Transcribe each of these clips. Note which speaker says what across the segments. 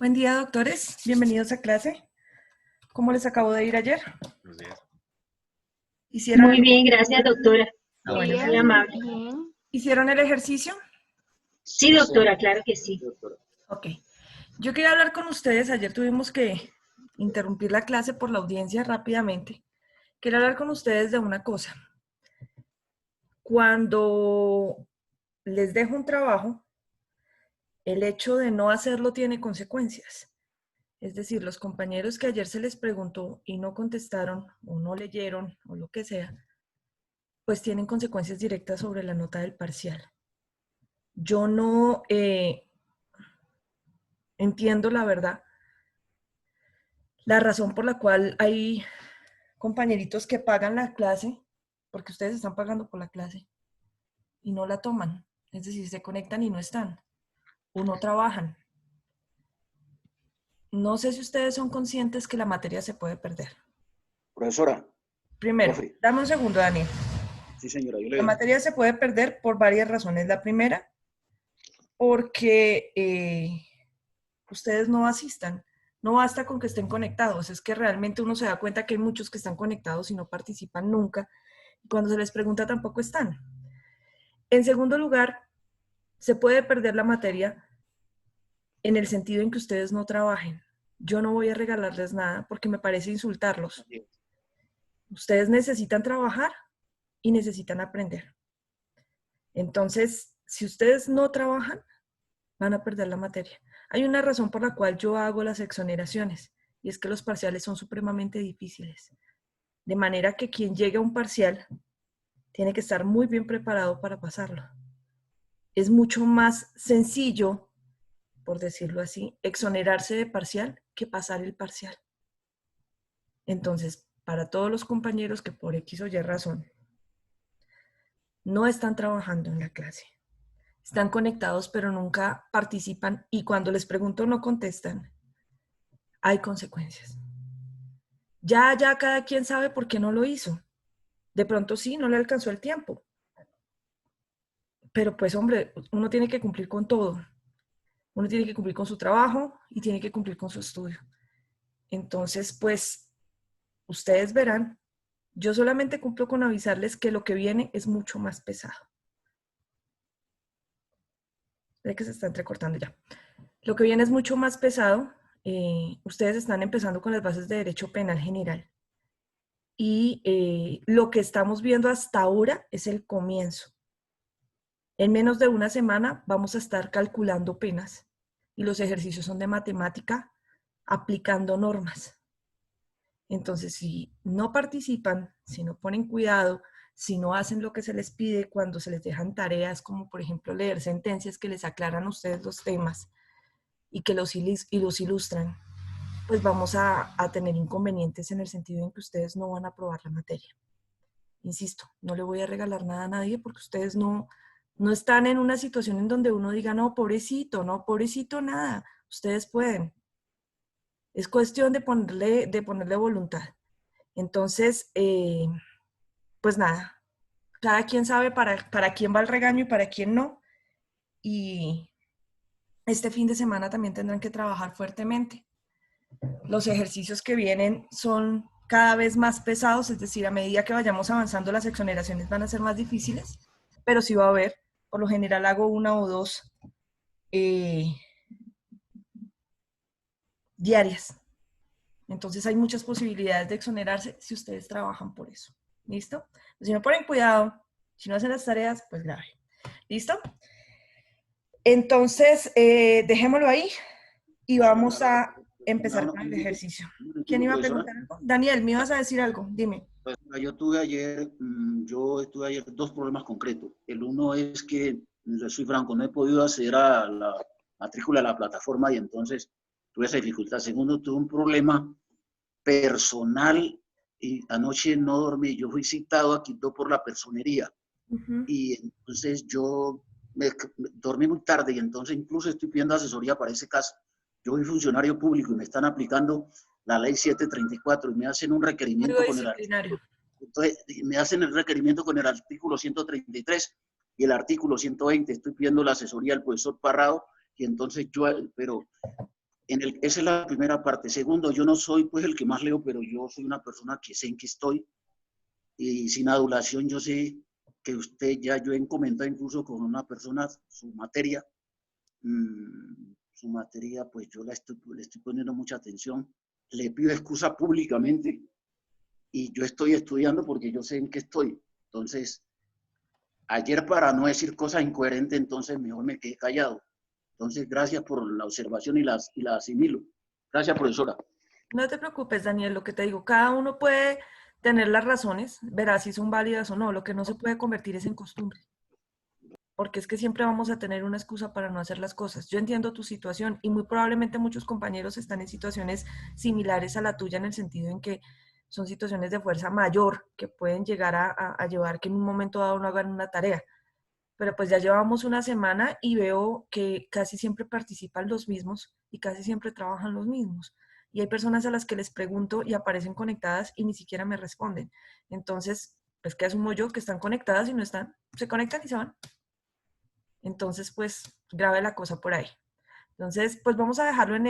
Speaker 1: Buen día, doctores. Bienvenidos a clase. ¿Cómo les acabo de ir ayer?
Speaker 2: Buenos días.
Speaker 1: ¿Hicieron
Speaker 3: Muy bien, gracias, doctora.
Speaker 1: Bueno,
Speaker 3: Muy amable.
Speaker 1: ¿hicieron el ejercicio?
Speaker 3: Sí, doctora, claro que sí.
Speaker 1: Ok. Yo quería hablar con ustedes. Ayer tuvimos que interrumpir la clase por la audiencia rápidamente. Quería hablar con ustedes de una cosa. Cuando les dejo un trabajo, el hecho de no hacerlo tiene consecuencias. Es decir, los compañeros que ayer se les preguntó y no contestaron o no leyeron o lo que sea, pues tienen consecuencias directas sobre la nota del parcial. Yo no entiendo la verdad, la razón por la cual hay compañeritos que pagan la clase, porque ustedes están pagando por la clase, y no la toman. Es decir, se conectan y no están, o no trabajan. No sé si ustedes son conscientes que la materia se puede perder.
Speaker 4: Profesora.
Speaker 1: Primero,
Speaker 4: Profe.
Speaker 1: dame un segundo, Daniel.
Speaker 4: Sí, señora, yo le
Speaker 1: La materia se puede perder por varias razones. La primera, porque ustedes no asistan. No basta con que estén conectados, es que realmente uno se da cuenta que hay muchos que están conectados y no participan nunca. Y cuando se les pregunta tampoco están. En segundo lugar, se puede perder la materia en el sentido en que ustedes no trabajen. Yo no voy a regalarles nada porque me parece insultarlos. Ustedes necesitan trabajar y necesitan aprender. Entonces, si ustedes no trabajan, van a perder la materia. Hay una razón por la cual yo hago las exoneraciones, y es que los parciales son supremamente difíciles. De manera que quien llegue a un parcial tiene que estar muy bien preparado para pasarlo. Es mucho más sencillo, por decirlo así, exonerarse de parcial que pasar el parcial. Entonces, para todos los compañeros que por X o Y razón no están trabajando en la clase, están conectados pero nunca participan y cuando les pregunto no contestan, hay consecuencias. Ya cada quien sabe por qué no lo hizo. De pronto sí, no le alcanzó el tiempo. Pero pues hombre, uno tiene que cumplir con todo. Uno tiene que cumplir con su trabajo y tiene que cumplir con su estudio. Entonces, pues, ustedes verán, yo solamente cumplo con avisarles que lo que viene es mucho más pesado. Ve que se está entrecortando ya. Lo que viene es mucho más pesado. Ustedes están empezando con las bases de Derecho Penal General. Y lo que estamos viendo hasta ahora es el comienzo. En menos de una semana vamos a estar calculando penas y los ejercicios son de matemática aplicando normas. Entonces, si no participan, si no ponen cuidado, si no hacen lo que se les pide cuando se les dejan tareas, como por ejemplo leer sentencias que les aclaran a ustedes los temas y que los ilustran, pues vamos a tener inconvenientes en el sentido en que ustedes no van a aprobar la materia. Insisto, no le voy a regalar nada a nadie porque ustedes no están en una situación en donde uno diga, no, pobrecito, nada. Ustedes pueden. Es cuestión de ponerle voluntad. Entonces, pues nada, cada quien sabe para quién va el regaño y para quién no. Y este fin de semana también tendrán que trabajar fuertemente. Los ejercicios que vienen son cada vez más pesados, es decir, a medida que vayamos avanzando las exoneraciones van a ser más difíciles, pero sí va a haber, por lo general hago una o dos diarias. Entonces hay muchas posibilidades de exonerarse si ustedes trabajan por eso. ¿Listo? Pues si no ponen cuidado, si no hacen las tareas, pues grave. ¿Listo? Entonces, dejémoslo ahí y vamos a empezar con el ejercicio. ¿Quién iba a preguntar algo? Daniel, ¿me ibas a decir algo? Dime.
Speaker 4: Yo tuve ayer, dos problemas concretos. El uno es que, les soy franco, no he podido acceder a la matrícula de la plataforma y entonces tuve esa dificultad. Segundo, tuve un problema personal y anoche no dormí. Yo fui citado a Quito por la personería y entonces yo dormí muy tarde y entonces incluso estoy pidiendo asesoría para ese caso. Yo soy funcionario público y me están aplicando la ley 734 y me hacen un requerimiento con el artículo. Entonces, me hacen el requerimiento con el artículo 133 y el artículo 120. Estoy pidiendo la asesoría al profesor Parrado y entonces yo, pero esa es la primera parte. Segundo, yo no soy pues el que más leo, pero yo soy una persona que sé en qué estoy y sin adulación yo sé que usted yo he comentado incluso con una persona su materia pues yo le estoy poniendo mucha atención, le pido excusa públicamente y yo estoy estudiando porque yo sé en qué estoy. Entonces, ayer para no decir cosas incoherentes, entonces mejor me quedé callado. Entonces, gracias por la observación y la asimilo. Gracias, profesora.
Speaker 1: No te preocupes, Daniel, lo que te digo, cada uno puede tener las razones, verás si son válidas o no, lo que no se puede convertir es en costumbre, porque es que siempre vamos a tener una excusa para no hacer las cosas. Yo entiendo tu situación y muy probablemente muchos compañeros están en situaciones similares a la tuya en el sentido en que son situaciones de fuerza mayor que pueden llegar a llevar que en un momento dado no hagan una tarea. Pero pues ya llevamos una semana y veo que casi siempre participan los mismos y casi siempre trabajan los mismos. Y hay personas a las que les pregunto y aparecen conectadas y ni siquiera me responden. Entonces, pues, ¿qué asumo yo? Que están conectadas y no están. Se conectan y se van. Entonces, pues, grave la cosa por ahí. Entonces, pues vamos a dejarlo en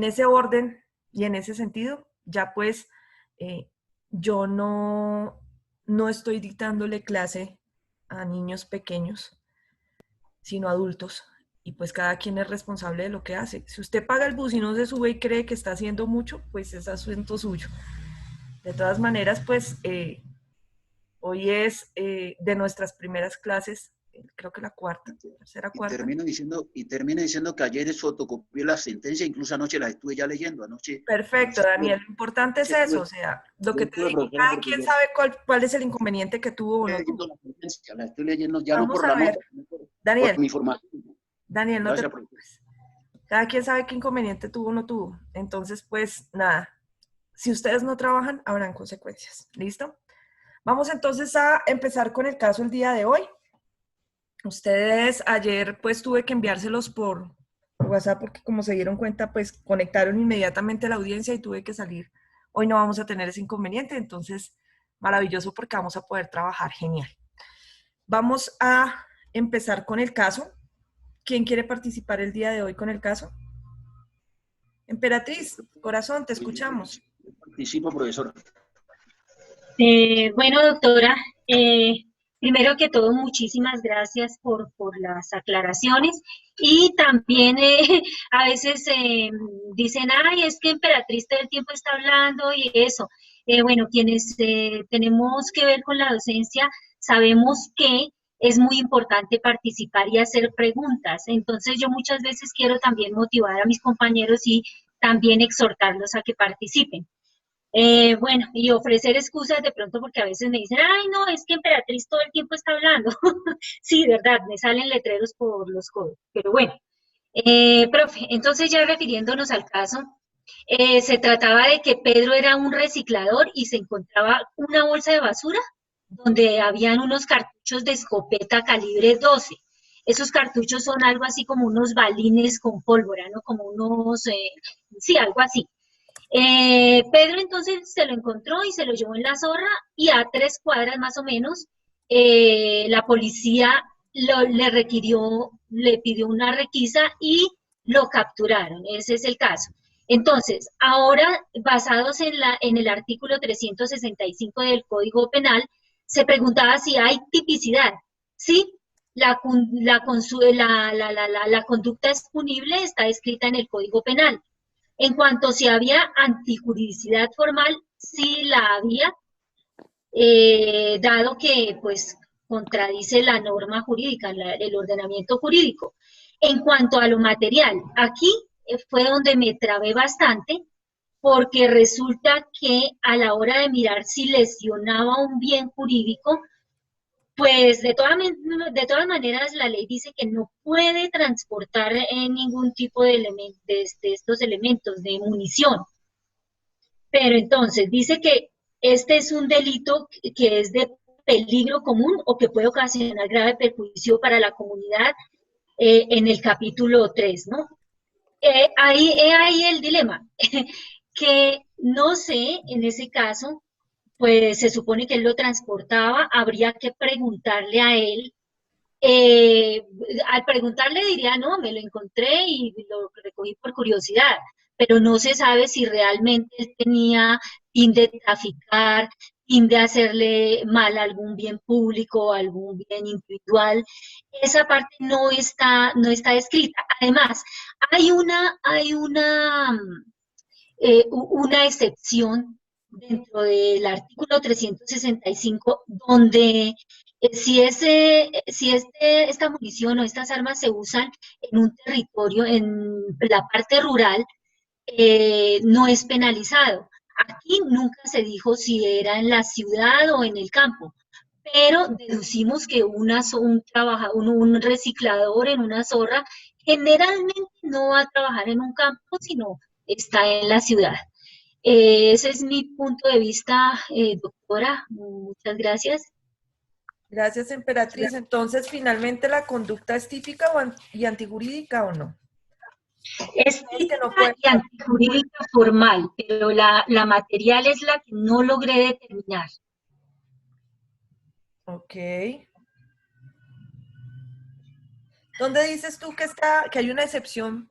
Speaker 1: ese orden y en ese sentido. Ya pues, yo no estoy dictándole clase a niños pequeños, sino adultos. Y pues cada quien es responsable de lo que hace. Si usted paga el bus y no se sube y cree que está haciendo mucho, pues es asunto suyo. De todas maneras, pues hoy es de nuestras primeras clases, creo que la tercera, cuarta.
Speaker 4: Termina diciendo que ayer fotocopié la sentencia, incluso anoche la estuve ya leyendo.
Speaker 1: Perfecto, Daniel. Lo importante es eso, o sea, lo que te digo, cada quien sabe cuál es el inconveniente que tuvo o no tuvo.
Speaker 4: La estoy leyendo ya no
Speaker 1: Vamos
Speaker 4: por
Speaker 1: a
Speaker 4: la
Speaker 1: ver,
Speaker 4: nota,
Speaker 1: Daniel,
Speaker 4: por mi formación.
Speaker 1: Daniel, no te
Speaker 4: Gracias,
Speaker 1: preocupes. Cada quien sabe qué inconveniente tuvo o no tuvo. Entonces, pues nada, si ustedes no trabajan, habrán consecuencias. ¿Listo? Vamos entonces a empezar con el caso el día de hoy. Ustedes ayer pues tuve que enviárselos por WhatsApp porque como se dieron cuenta pues conectaron inmediatamente a la audiencia y tuve que salir. Hoy no vamos a tener ese inconveniente, entonces maravilloso porque vamos a poder trabajar. Genial. Vamos a empezar con el caso. ¿Quién quiere participar el día de hoy con el caso? Emperatriz, corazón, te escuchamos.
Speaker 4: Participo, profesor.
Speaker 3: Bueno, doctora, primero que todo, muchísimas gracias por las aclaraciones y también a veces dicen, ay, es que Emperatriz todo el tiempo está hablando y eso. Bueno, quienes tenemos que ver con la docencia sabemos que es muy importante participar y hacer preguntas. Entonces yo muchas veces quiero también motivar a mis compañeros y también exhortarlos a que participen. Bueno, y ofrecer excusas de pronto porque a veces me dicen, ay, no, es que Emperatriz todo el tiempo está hablando. Sí, de verdad, me salen letreros por los codos. Pero bueno, profe, entonces ya refiriéndonos al caso, se trataba de que Pedro era un reciclador y se encontraba una bolsa de basura donde habían unos cartuchos de escopeta calibre 12. Esos cartuchos son algo así como unos balines con pólvora, ¿no? Como unos, sí, algo así. Pedro entonces se lo encontró y se lo llevó en la zorra y a 3 cuadras más o menos la policía le pidió una requisa y lo capturaron. Ese es el caso. Entonces, ahora basados en el artículo 365 del Código Penal, se preguntaba si hay tipicidad. Sí, la conducta es punible, está escrita en el Código Penal. En cuanto si había antijuridicidad formal, sí la había, dado que pues contradice la norma jurídica, el ordenamiento jurídico. En cuanto a lo material, aquí fue donde me trabé bastante, porque resulta que a la hora de mirar si lesionaba un bien jurídico, pues de todas maneras la ley dice que no puede transportar ningún tipo de estos elementos de munición. Pero entonces dice que este es un delito que es de peligro común o que puede ocasionar grave perjuicio para la comunidad en el capítulo 3, ¿no? Ahí el dilema, que no sé, en ese caso, pues se supone que él lo transportaba, habría que preguntarle a él Eh, Al preguntarle diría, no, me lo encontré y lo recogí por curiosidad, pero no se sabe si realmente él tenía fin de traficar, fin de hacerle mal a algún bien público, algún bien individual. Esa parte no está escrita. Además, hay una excepción dentro del artículo 365 donde esta munición o estas armas se usan en un territorio, en la parte rural, no es penalizado. Aquí nunca se dijo si era en la ciudad o en el campo, pero deducimos que un reciclador en una zorra generalmente no va a trabajar en un campo, sino está en la ciudad. Ese es mi punto de vista, doctora. Muchas gracias.
Speaker 1: Gracias, Emperatriz. Entonces, ¿finalmente la conducta es típica y antijurídica o no?
Speaker 3: Es
Speaker 1: Es que no
Speaker 3: típica
Speaker 1: puede.
Speaker 3: y antijurídica formal, pero la material es la que no logré determinar.
Speaker 1: Ok. ¿Dónde dices tú que hay una excepción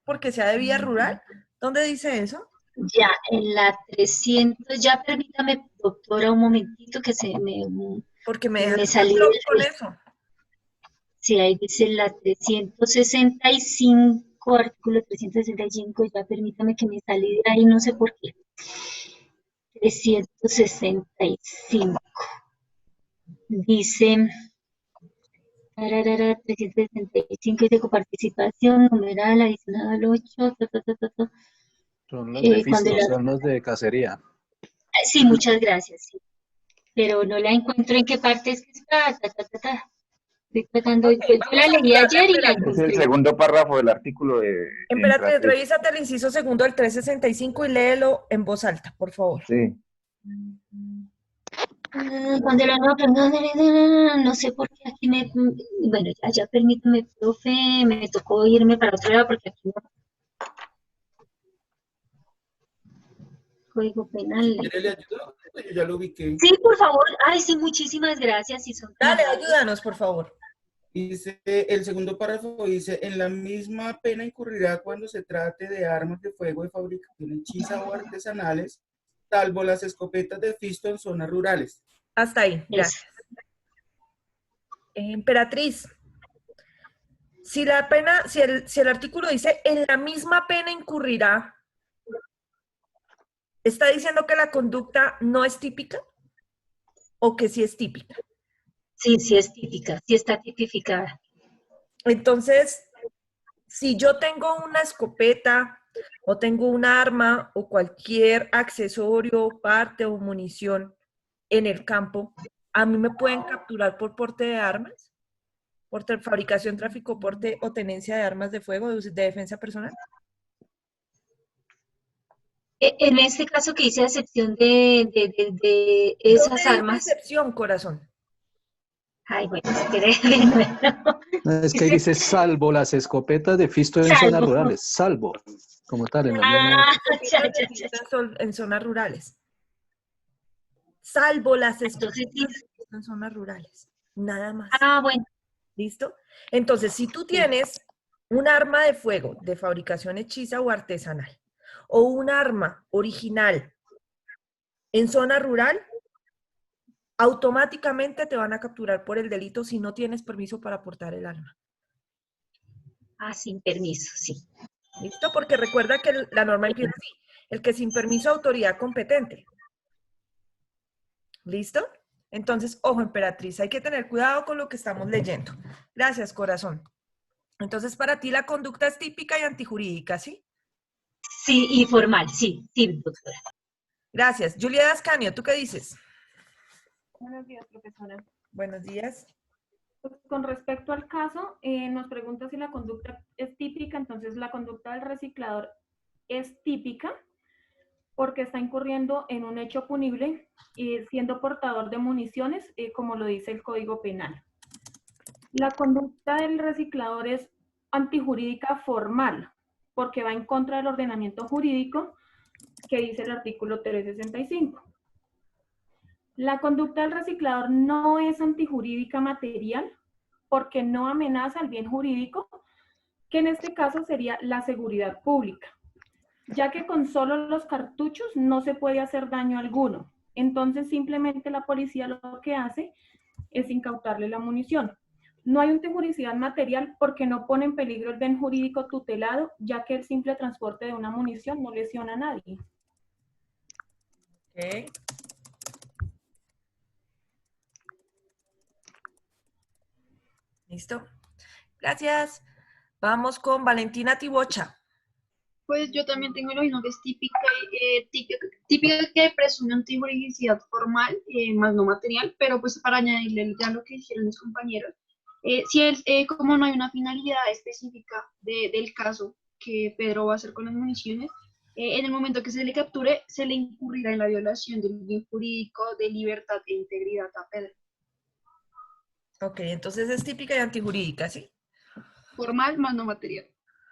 Speaker 1: porque sea de vía rural? ¿Dónde dice eso?
Speaker 3: Ya, en la 300, ya permítame, doctora, un momentito que
Speaker 1: Porque me
Speaker 3: me
Speaker 1: dejaste
Speaker 3: salí
Speaker 1: blog
Speaker 3: del
Speaker 1: con eso.
Speaker 3: Sí, ahí dice la 365, artículo 365, ya permítame que me salí de ahí, no sé por qué. 365. Dice, 365 dice coparticipación, numeral, adicional al 8,
Speaker 2: Son los de
Speaker 3: cuando
Speaker 2: Fisto, son los de cacería.
Speaker 3: Sí, muchas gracias, sí. Pero no la encuentro en qué parte es que está, Estoy tratando,
Speaker 1: Ok,
Speaker 3: yo la
Speaker 1: vamos a
Speaker 3: leí
Speaker 1: ayudarle a
Speaker 3: ayer y la
Speaker 5: Es el
Speaker 3: encontré.
Speaker 5: segundo párrafo del artículo de
Speaker 1: Emperatriz,
Speaker 5: Emperatriz.
Speaker 1: revísate el inciso segundo del 365 y léelo en voz alta, por favor.
Speaker 5: Sí.
Speaker 3: Cuando la nueva no sé por qué aquí bueno, ya permíteme, profe, me tocó irme para otro lado porque aquí no. Código penal.
Speaker 6: ¿Quiere le ayudo? Yo ya lo ubiqué.
Speaker 3: Sí, por favor. Ay, sí, muchísimas gracias. Si son tan
Speaker 1: Dale,
Speaker 3: amables.
Speaker 1: ayúdanos, por favor.
Speaker 6: Dice, el segundo párrafo dice, en la misma pena incurrirá cuando se trate de armas de fuego de fabricación hechiza o artesanales, salvo las escopetas de Fisto en zonas rurales.
Speaker 1: Hasta ahí, gracias. Emperatriz, si el artículo dice en la misma pena incurrirá, ¿está diciendo que la conducta no es típica o que sí es típica?
Speaker 3: Sí, sí es típica, sí está tipificada.
Speaker 1: Entonces, si yo tengo una escopeta o tengo un arma o cualquier accesorio, parte o munición en el campo, ¿a mí me pueden capturar por porte de armas? ¿Por fabricación, tráfico, porte o tenencia de armas de fuego de defensa personal?
Speaker 3: En este caso que hice excepción de esas
Speaker 1: ¿Dónde dice
Speaker 3: armas.
Speaker 1: excepción, corazón?
Speaker 3: Ay, bueno, espere.
Speaker 2: Es que ahí dice salvo las escopetas de Fisto en zonas rurales, salvo, como tal, en la misma.
Speaker 1: En zonas rurales. Salvo las
Speaker 3: Entonces,
Speaker 1: escopetas en zonas rurales. Nada más.
Speaker 3: bueno.
Speaker 1: ¿Listo? Entonces, si tú tienes un arma de fuego de fabricación hechiza o artesanal, o un arma original en zona rural, automáticamente te van a capturar por el delito si no tienes permiso para portar el arma.
Speaker 3: Sin permiso, sí.
Speaker 1: ¿Listo? Porque recuerda que la norma empieza así. El que sin permiso, autoridad competente. ¿Listo? Entonces, ojo, Emperatriz, hay que tener cuidado con lo que estamos leyendo. Gracias, corazón. Entonces, para ti la conducta es típica y antijurídica, ¿sí?
Speaker 3: Sí, y formal, sí, doctora.
Speaker 1: Gracias. Julia Dascanio, ¿tú qué dices?
Speaker 7: Buenos días, profesora.
Speaker 1: Buenos días.
Speaker 7: Pues con respecto al caso, nos pregunta si la conducta es típica. Entonces, la conducta del reciclador es típica porque está incurriendo en un hecho punible y siendo portador de municiones, como lo dice el Código Penal. La conducta del reciclador es antijurídica formal porque va en contra del ordenamiento jurídico que dice el artículo 365. La conducta del reciclador no es antijurídica material porque no amenaza el bien jurídico, que en este caso sería la seguridad pública, ya que con solo los cartuchos no se puede hacer daño alguno. Entonces simplemente la policía lo que hace es incautarle la munición. No hay integridad material porque no pone en peligro el bien jurídico tutelado, ya que el simple transporte de una munición no lesiona a nadie.
Speaker 1: Ok. ¿Listo? Gracias. Vamos con Valentina Tibocha.
Speaker 8: Pues yo también tengo lo mismo que es típica que presume antijuridicidad formal, más no material, pero pues para añadirle ya lo que dijeron mis compañeros, como no hay una finalidad específica del caso que Pedro va a hacer con las municiones, en el momento que se le capture, se le incurrirá en la violación del bien jurídico de libertad e integridad a Pedro.
Speaker 1: Ok, entonces es típica y antijurídica, ¿sí?
Speaker 8: Formal más no material.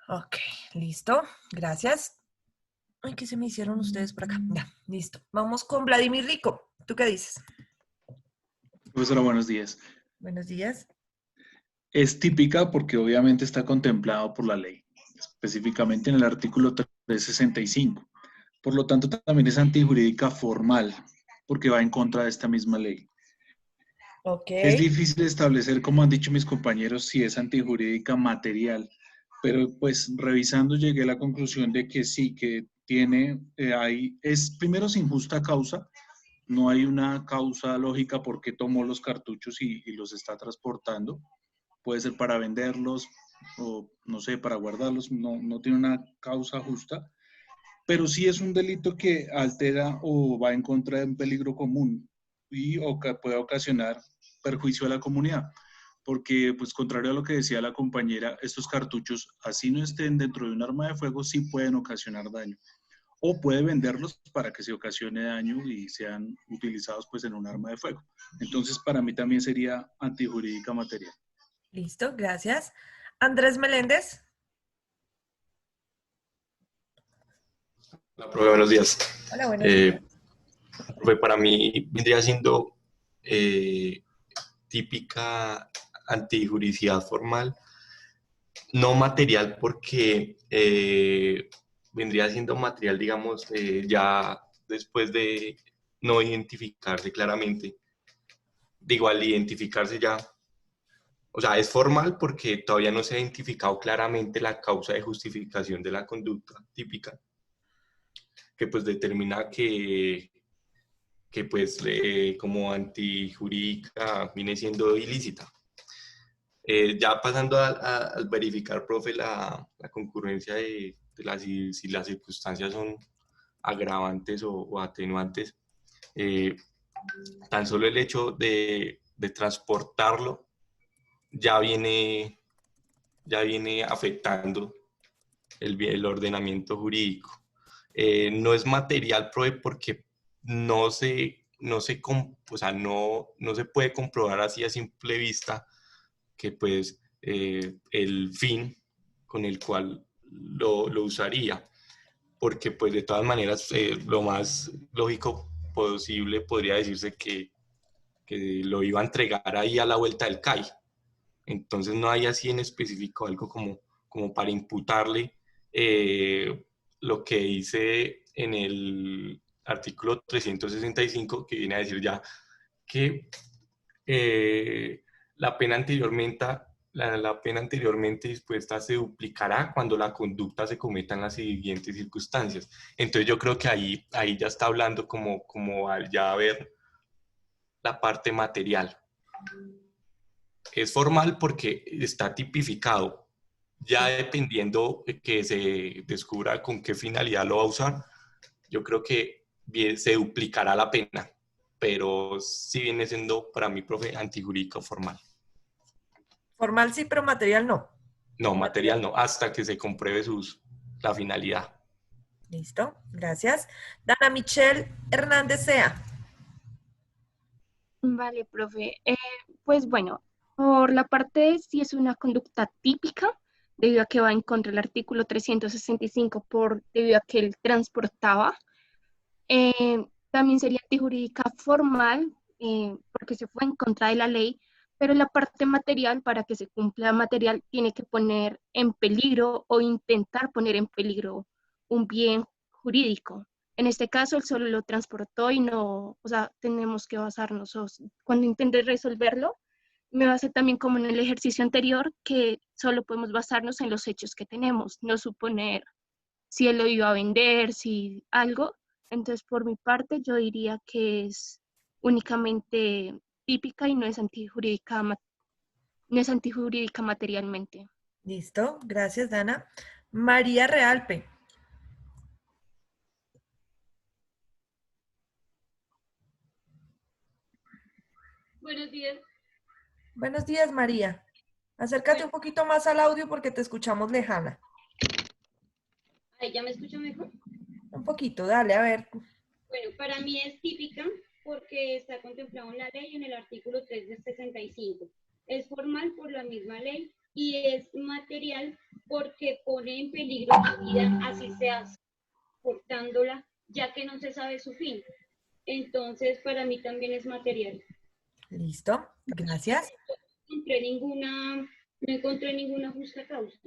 Speaker 1: Ok, listo. Gracias. Ay, ¿qué se me hicieron ustedes por acá? Ya, listo. Vamos con Vladimir Rico. ¿Tú qué dices?
Speaker 9: Profesora, buenos días.
Speaker 1: Buenos días.
Speaker 9: Es típica porque obviamente está contemplado por la ley, específicamente en el artículo 365. Por lo tanto, también es antijurídica formal, porque va en contra de esta misma ley.
Speaker 1: Ok.
Speaker 9: Es difícil establecer, como han dicho mis compañeros, si es antijurídica material, pero pues revisando llegué a la conclusión de que sí, que tiene, es primero sin justa causa, no hay una causa lógica por qué tomó los cartuchos y los está transportando. Puede ser para venderlos o, no sé, para guardarlos, no tiene una causa justa, pero sí es un delito que altera o va en contra de un peligro común o que puede ocasionar perjuicio a la comunidad. Porque, pues, contrario a lo que decía la compañera, estos cartuchos, así no estén dentro de un arma de fuego, sí pueden ocasionar daño. O puede venderlos para que se ocasione daño y sean utilizados, pues, en un arma de fuego. Entonces, para mí también sería antijurídica material.
Speaker 1: Listo, gracias. Andrés Meléndez.
Speaker 10: Hola, profe, buenos días.
Speaker 1: Hola, buenos días.
Speaker 10: Profe, para mí vendría siendo típica antijuridicidad formal, no material porque vendría siendo material, digamos, ya después de no identificarse claramente, de igual identificarse ya, o sea, es formal porque todavía no se ha identificado claramente la causa de justificación de la conducta típica, que pues determina que pues como antijurídica viene siendo ilícita. Ya pasando al verificar, profe, la concurrencia de si las circunstancias son agravantes o atenuantes, tan solo el hecho de transportarlo ya viene afectando el ordenamiento jurídico. No es material, profe, porque no se puede comprobar así a simple vista que pues el fin con el cual lo usaría, porque pues de todas maneras lo más lógico posible podría decirse que lo iba a entregar ahí a la vuelta del CAI. Entonces no hay así en específico algo como para imputarle lo que dice en el artículo 365, que viene a decir ya que la pena anteriormente dispuesta se duplicará cuando la conducta se cometa en las siguientes circunstancias. Entonces yo creo que ahí ya está hablando como ya ver la parte material. Es formal porque está tipificado. Ya dependiendo que se descubra con qué finalidad lo va a usar, yo creo que se duplicará la pena, pero sí viene siendo para mí, profe, antijurídico formal.
Speaker 1: Formal sí, pero material no.
Speaker 10: No, material no, hasta que se compruebe la finalidad.
Speaker 1: Listo, gracias. Dana Michelle Hernández Sea.
Speaker 11: Vale, profe. Pues bueno, por la parte de si es una conducta típica, debido a que va en contra del artículo 365 debido a que él transportaba, también sería antijurídica formal, porque se fue en contra de la ley, Pero la parte material, para que se cumpla material, tiene que poner en peligro o intentar poner en peligro un bien jurídico. En este caso, él solo lo transportó y no, o sea, tenemos que basarnos, cuando intente resolverlo, me basé también como en el ejercicio anterior, que solo podemos basarnos en los hechos que tenemos, no suponer si él lo iba a vender, si algo. Entonces, por mi parte, yo diría que es únicamente típica y no es antijurídica, no es antijurídica materialmente.
Speaker 1: Listo, gracias, Dana. María Realpe.
Speaker 12: Buenos días.
Speaker 1: Buenos días, María. Acércate un poquito más al audio porque te escuchamos lejana.
Speaker 12: Ahí ya me escucho mejor.
Speaker 1: Un poquito, dale, a ver.
Speaker 12: Bueno, para mí es típica porque está contemplado en la ley en el artículo 3 de 65. Es formal por la misma ley y es material porque pone en peligro la vida, así sea portándola, ya que no se sabe su fin. Entonces, para mí también es material.
Speaker 1: Listo, gracias.
Speaker 12: No encontré ninguna justa causa,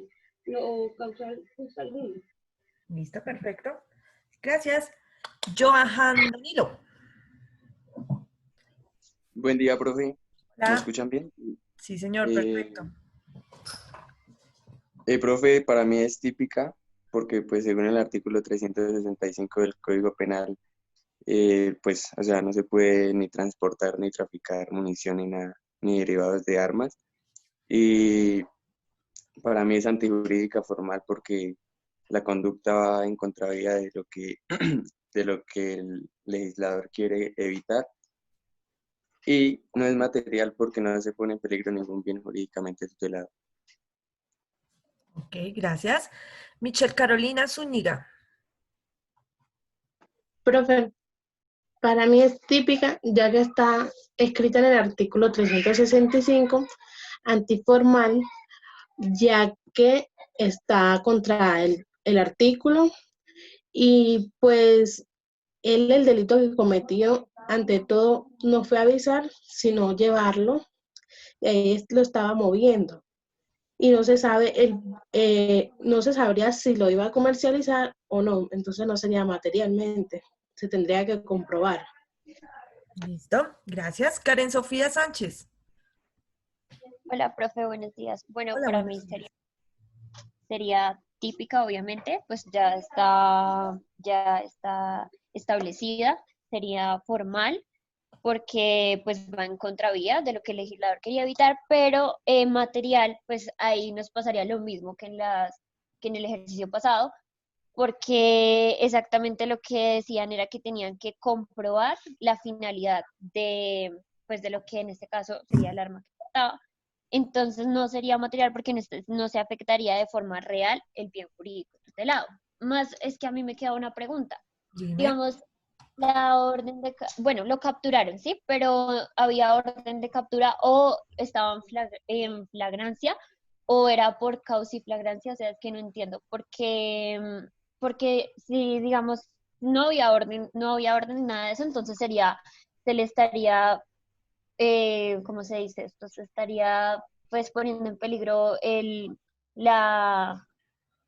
Speaker 12: no causa justa alguna.
Speaker 1: Listo, perfecto. Gracias. Johan Danilo.
Speaker 13: Buen día, profe.
Speaker 1: Hola.
Speaker 13: ¿Me escuchan bien?
Speaker 1: Sí, señor, perfecto.
Speaker 13: Profe, para mí es típica porque, pues, según el artículo 365 del Código Penal, pues, o sea, no se puede ni transportar ni traficar munición ni nada, ni derivados de armas. Y para mí es antijurídica formal porque la conducta va en contravía de lo que, de lo que el legislador quiere evitar. Y no es material porque no se pone en peligro ningún bien jurídicamente tutelado.
Speaker 1: Ok, gracias. Michelle Carolina Zúñiga.
Speaker 14: Profe, para mí es típica, ya que está escrita en el artículo 365, antiformal, ya que está contra el artículo y pues él el delito que cometió, ante todo, no fue avisar, sino llevarlo, y ahí lo estaba moviendo. Y no se sabe, no se sabría si lo iba a comercializar o no, entonces no sería materialmente, se tendría que comprobar.
Speaker 1: Listo, gracias. Karen Sofía Sánchez.
Speaker 15: Hola, profe, buenos días. Bueno,
Speaker 1: Hola,
Speaker 15: para
Speaker 1: buenos
Speaker 15: mí
Speaker 1: días.
Speaker 15: sería típica, obviamente, pues ya está establecida, sería formal, porque pues va en contravía de lo que el legislador quería evitar, pero material, pues ahí nos pasaría lo mismo que en el ejercicio pasado, porque exactamente lo que decían era que tenían que comprobar la finalidad pues de lo que en este caso sería el arma que portaba. Entonces no sería material porque no se afectaría de forma real el bien jurídico tutelado. Más es que a mí me queda una pregunta.
Speaker 1: Dime.
Speaker 15: Digamos, la orden de, bueno, lo capturaron, ¿sí? Pero había orden de captura o estaba en flagrancia o era por causa y flagrancia, o sea, es que no entiendo, porque si, digamos, no había orden ni nada de eso, entonces se le estaría, ¿cómo se dice esto? Se estaría, pues, poniendo en peligro el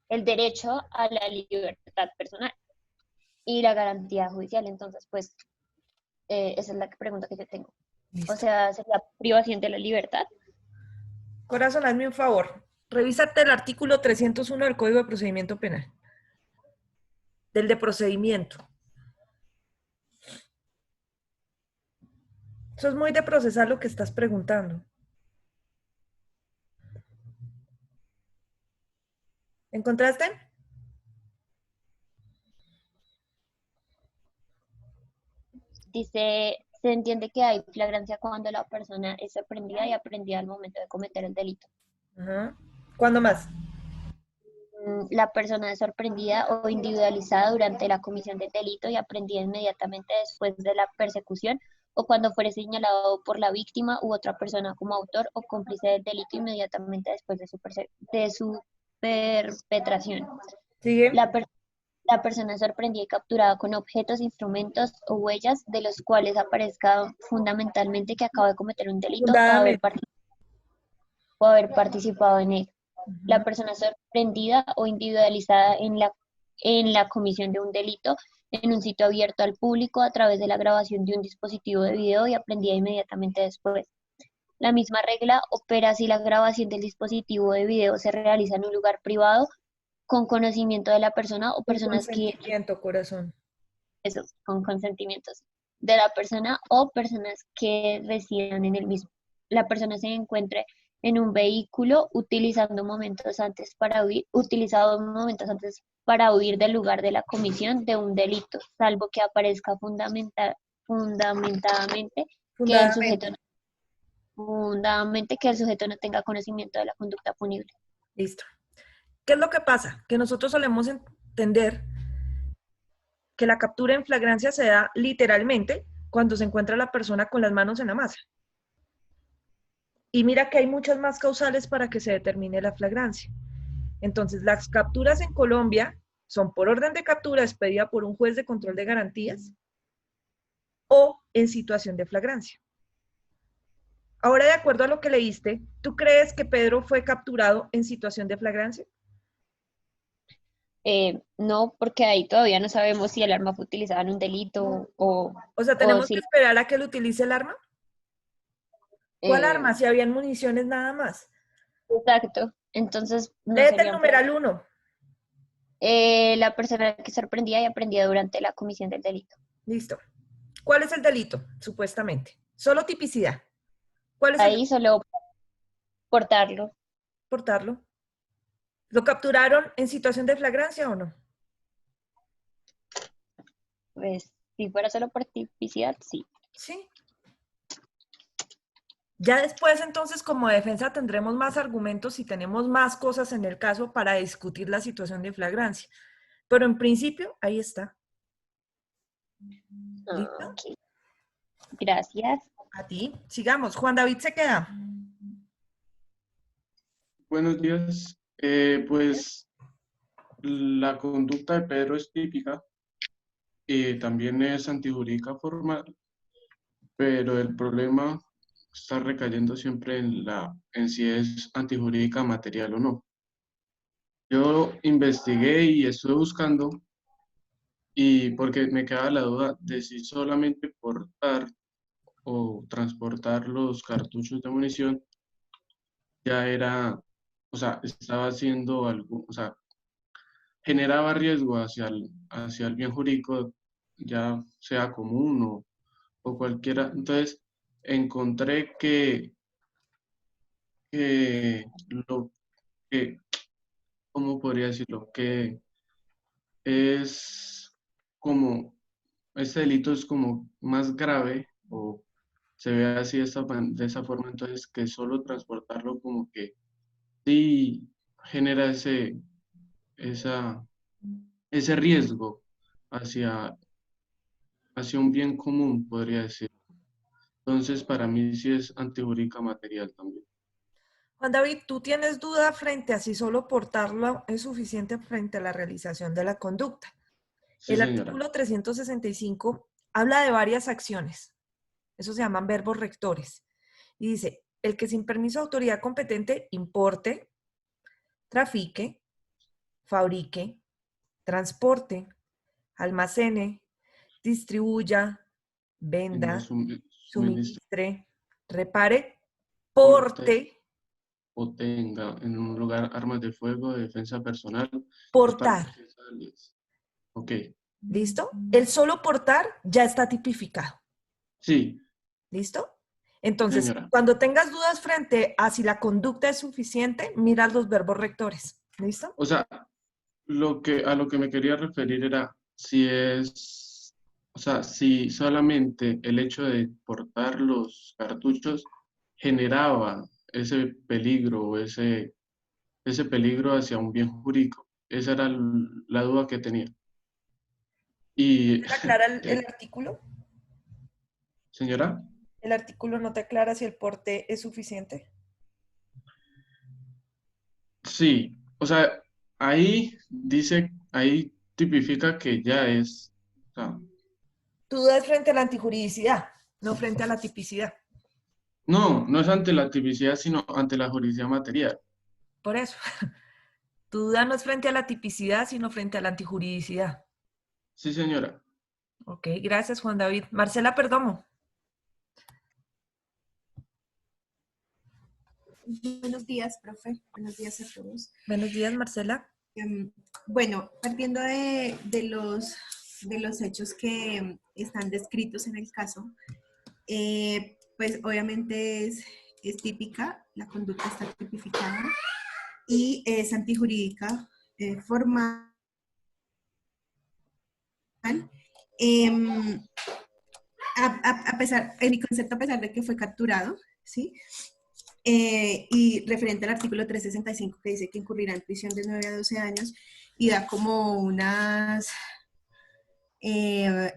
Speaker 15: derecho a la libertad personal y la garantía judicial. Entonces, pues, esa es la pregunta que yo tengo.
Speaker 1: Listo.
Speaker 15: O sea, ¿sería privación de la libertad?
Speaker 1: Corazón, hazme un favor. Revísate el artículo 301 del Código de Procedimiento Penal. Del de procedimiento. Eso es muy de procesar lo que estás preguntando. ¿Encontraste?
Speaker 15: Dice, se entiende que hay flagrancia cuando la persona es sorprendida y aprendida al momento de cometer el delito.
Speaker 1: Ajá. ¿Cuándo más?
Speaker 15: La persona es sorprendida o individualizada durante la comisión del delito y aprendida inmediatamente después de la persecución o cuando fuere señalado por la víctima u otra persona como autor o cómplice del delito inmediatamente después de su perpetración.
Speaker 1: ¿Sigue?
Speaker 15: La persona es sorprendida y capturada con objetos, instrumentos o huellas de los cuales aparezca fundamentalmente que acaba de cometer un delito o haber
Speaker 1: Fundadamente.
Speaker 15: participado o haber participado en él. La persona sorprendida o individualizada en la comisión de un delito en un sitio abierto al público a través de la grabación de un dispositivo de video y aprendida inmediatamente después. La misma regla opera si la grabación del dispositivo de video se realiza en un lugar privado con conocimiento de la persona o personas que...
Speaker 1: Consentimiento, corazón.
Speaker 15: Eso, con consentimientos de la persona o personas que residan en el mismo. La persona se encuentre en un vehículo utilizado momentos antes para huir del lugar de la comisión de un delito, salvo que aparezca fundamentadamente que el sujeto no tenga conocimiento de la conducta punible.
Speaker 1: Listo. ¿Qué es lo que pasa? Que nosotros solemos entender que la captura en flagrancia se da literalmente cuando se encuentra la persona con las manos en la masa. Y mira que hay muchas más causales para que se determine la flagrancia. Entonces, las capturas en Colombia son por orden de captura expedida por un juez de control de garantías o en situación de flagrancia. Ahora, de acuerdo a lo que leíste, ¿tú crees que Pedro fue capturado en situación de flagrancia?
Speaker 15: No, porque ahí todavía no sabemos si el arma fue utilizada en un delito o...
Speaker 1: O sea, ¿tenemos
Speaker 15: si
Speaker 1: que esperar a que él utilice el arma? ¿Cuál arma? Si habían municiones nada más.
Speaker 15: Exacto. Entonces, no
Speaker 1: léete
Speaker 15: sería
Speaker 1: el
Speaker 15: un
Speaker 1: numeral 1.
Speaker 15: La persona que sorprendía y aprendía durante la comisión del delito.
Speaker 1: Listo. ¿Cuál es el delito, supuestamente? Solo tipicidad. ¿Cuál es
Speaker 15: Ahí
Speaker 1: el
Speaker 15: solo portarlo.
Speaker 1: portarlo? ¿Lo capturaron en situación de flagrancia o no?
Speaker 15: Pues, si fuera solo por tipicidad, sí.
Speaker 1: Sí. Ya después, entonces, como defensa tendremos más argumentos y tenemos más cosas en el caso para discutir la situación de flagrancia. Pero en principio, ahí está. ¿Listo?
Speaker 15: Okay. Gracias.
Speaker 1: A ti. Sigamos. Juan David se queda.
Speaker 6: Buenos días. Pues la conducta de Pedro es típica y también es antijurídica formal, pero el problema está recayendo siempre en si es antijurídica material o no. Yo investigué y estuve buscando y porque me quedaba la duda de si solamente portar o transportar los cartuchos de munición ya era, o sea, estaba haciendo algo, o sea, generaba riesgo hacia el bien jurídico, ya sea común o cualquiera. Entonces, encontré lo que, ¿cómo podría decirlo? Que es como, este delito es como más grave o se ve así de esa forma, entonces que solo transportarlo como que sí genera ese riesgo hacia un bien común, podría decir. Entonces, para mí sí es antijurídica material también.
Speaker 1: Juan David, ¿tú tienes duda frente a si solo portarlo es suficiente frente a la realización de la conducta?
Speaker 6: Sí,
Speaker 1: El
Speaker 6: señora.
Speaker 1: artículo 365 habla de varias acciones. Eso se llaman verbos rectores. Y dice, el que sin permiso de autoridad competente importe, trafique, fabrique, transporte, almacene, distribuya, venda, suministre, repare, porte.
Speaker 6: O tenga en un lugar armas de fuego, de defensa personal.
Speaker 1: Portar.
Speaker 6: Ok.
Speaker 1: ¿Listo? El solo portar ya está tipificado.
Speaker 6: Sí.
Speaker 1: ¿Listo? Entonces,
Speaker 6: Señora.
Speaker 1: cuando tengas dudas frente a si la conducta es suficiente, mira los verbos rectores. ¿Listo?
Speaker 6: O sea, a lo que me quería referir era si es, o sea, si solamente el hecho de portar los cartuchos generaba ese peligro o ese peligro hacia un bien jurídico. Esa era la duda que tenía. Y,
Speaker 1: ¿Te aclara el artículo?
Speaker 6: Señora.
Speaker 1: ¿El artículo no te aclara si el porte es suficiente?
Speaker 6: Sí, o sea, ahí tipifica que ya es. O sea,
Speaker 1: Tu duda es frente a la antijuridicidad, no frente a la tipicidad.
Speaker 6: No, no es ante la tipicidad, sino ante la juridicidad material.
Speaker 1: Por eso. Tu duda no es frente a la tipicidad, sino frente a la antijuridicidad.
Speaker 6: Sí, señora.
Speaker 1: Ok, gracias, Juan David. Marcela Perdomo.
Speaker 16: Buenos días, profe. Buenos días a todos.
Speaker 1: Buenos días, Marcela.
Speaker 16: Bueno, partiendo de los hechos que están descritos en el caso, pues obviamente es típica, la conducta está tipificada y es antijurídica formal. A pesar, en mi concepto, a pesar de que fue capturado, ¿sí? Y referente al artículo 365 que dice que incurrirá en prisión de 9 a 12 años y da como unas,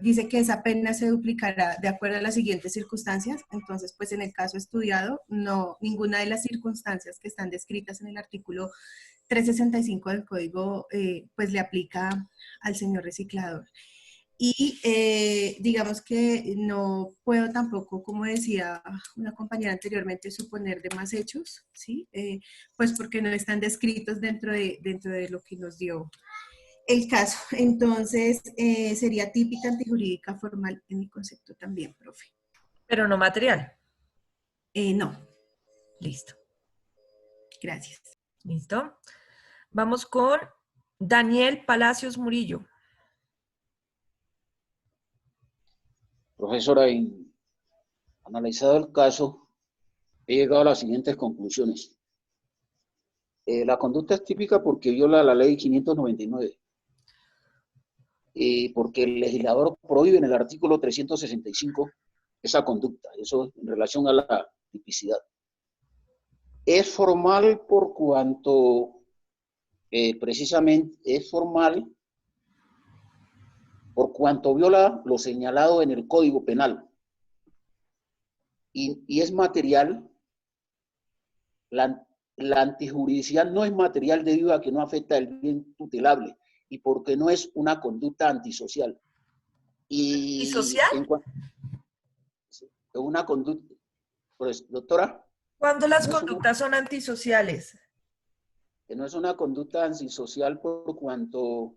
Speaker 16: dice que esa pena se duplicará de acuerdo a las siguientes circunstancias. Entonces, pues en el caso estudiado, no, ninguna de las circunstancias que están descritas en el artículo 365 del código, pues le aplica al señor reciclador. Y digamos que no puedo tampoco, como decía una compañera anteriormente, suponer de más hechos, ¿sí? Pues porque no están descritos dentro de lo que nos dio el caso. Entonces, sería típica antijurídica formal en mi concepto también, profe.
Speaker 1: Pero no material.
Speaker 16: No.
Speaker 1: Listo.
Speaker 16: Gracias.
Speaker 1: Listo. Vamos con Daniel Palacios Murillo.
Speaker 4: Profesora, analizado el caso, he llegado a las siguientes conclusiones. La conducta es típica porque viola la ley 599, porque el legislador prohíbe en el artículo 365 esa conducta, eso en relación a la tipicidad. Es formal por cuanto, precisamente, es formal por cuanto viola lo señalado en el Código Penal. Y es material, la antijuridicidad no es material debido a que no afecta el bien tutelable y porque no es una conducta antisocial.
Speaker 1: ¿Antisocial?
Speaker 4: Una conducta, pues, doctora.
Speaker 1: ¿Cuándo las conductas son antisociales?
Speaker 4: Que no es una conducta antisocial por cuanto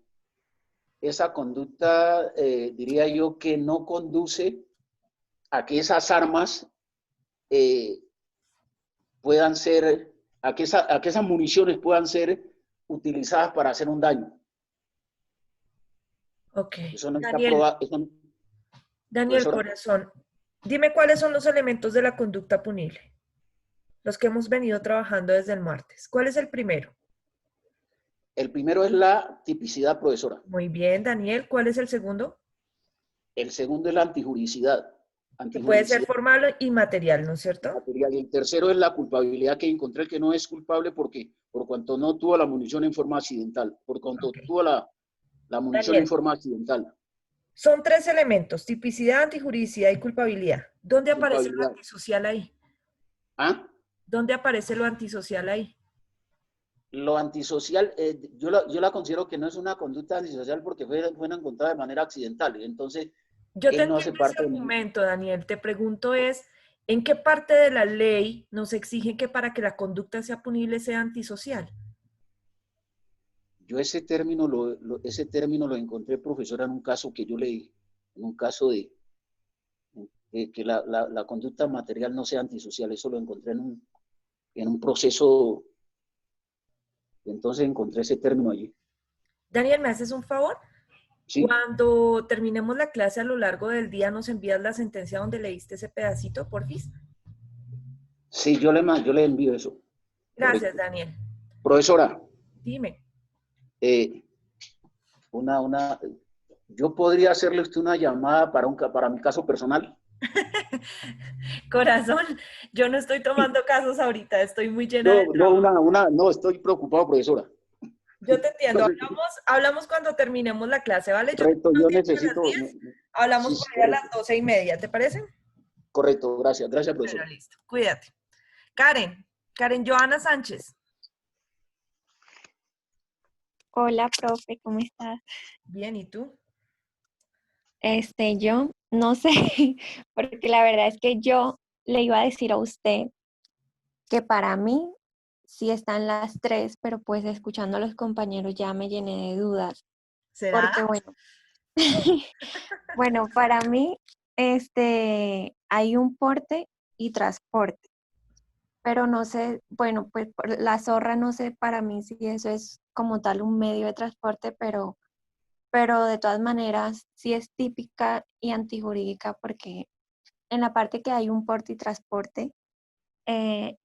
Speaker 4: esa conducta, diría yo, que no conduce a que esas armas puedan ser, a que esas municiones puedan ser utilizadas para hacer un daño.
Speaker 1: Ok.
Speaker 4: Eso no está
Speaker 1: Daniel,
Speaker 4: probado.
Speaker 1: Daniel Corazón, dime cuáles son los elementos de la conducta punible, los que hemos venido trabajando desde el martes. ¿Cuál es el primero?
Speaker 4: El primero es la tipicidad, profesora.
Speaker 1: Muy bien, Daniel. ¿Cuál es el segundo?
Speaker 4: El segundo es la antijuridicidad.
Speaker 1: Que puede ser formal y material, ¿no es cierto?
Speaker 4: Material. Y el tercero es la culpabilidad, que encontré que no es culpable porque por cuanto no tuvo la munición en forma accidental, por cuanto tuvo la munición
Speaker 1: Daniel,
Speaker 4: en forma accidental.
Speaker 1: son tres elementos: tipicidad, antijuridicidad y culpabilidad. ¿Dónde aparece lo antisocial ahí?
Speaker 4: ¿Ah?
Speaker 1: ¿Dónde aparece lo antisocial ahí?
Speaker 4: Lo antisocial, yo la considero que no es una conducta antisocial porque fue encontrada de manera accidental. Entonces,
Speaker 1: yo te
Speaker 4: no hace
Speaker 1: entiendo ese
Speaker 4: parte
Speaker 1: argumento, Daniel. Te pregunto es, ¿en qué parte de la ley nos exige que para que la conducta sea punible sea antisocial?
Speaker 4: Yo ese término lo encontré, profesora, en un caso que yo leí, en un caso de que la conducta material no sea antisocial. Eso lo encontré en un proceso. Entonces encontré ese término allí.
Speaker 1: Daniel, ¿me haces un favor?
Speaker 4: Sí.
Speaker 1: Cuando terminemos la clase a lo largo del día, ¿nos envías la sentencia donde leíste ese pedacito, porfis?
Speaker 4: Sí, yo le envío eso.
Speaker 1: Gracias,
Speaker 4: Correcto.
Speaker 1: Daniel.
Speaker 4: Profesora.
Speaker 1: Dime.
Speaker 4: Yo podría hacerle usted una llamada para mi caso personal.
Speaker 1: Corazón, yo no estoy tomando casos ahorita, estoy muy llena de trabajo.
Speaker 4: No, estoy preocupado, profesora.
Speaker 1: Yo te entiendo, hablamos cuando terminemos la clase, ¿vale?
Speaker 4: Correcto, yo necesito...
Speaker 1: Hablamos por ahí a las 12:30, ¿te parece?
Speaker 4: Correcto, gracias, profesora.
Speaker 1: Bueno, listo, cuídate. Karen Joana Sánchez.
Speaker 17: Hola, profe, ¿cómo estás?
Speaker 1: Bien, ¿y tú?
Speaker 17: Yo no sé, porque la verdad es que yo le iba a decir a usted que para mí sí están las tres, pero pues escuchando a los compañeros ya me llené de dudas.
Speaker 1: ¿Será?
Speaker 17: Porque bueno, bueno, para mí hay un porte y transporte, pero no sé, bueno, pues la zorra no sé para mí si eso es como tal un medio de transporte, pero de todas maneras sí es típica y antijurídica porque en la parte que hay un porte y transporte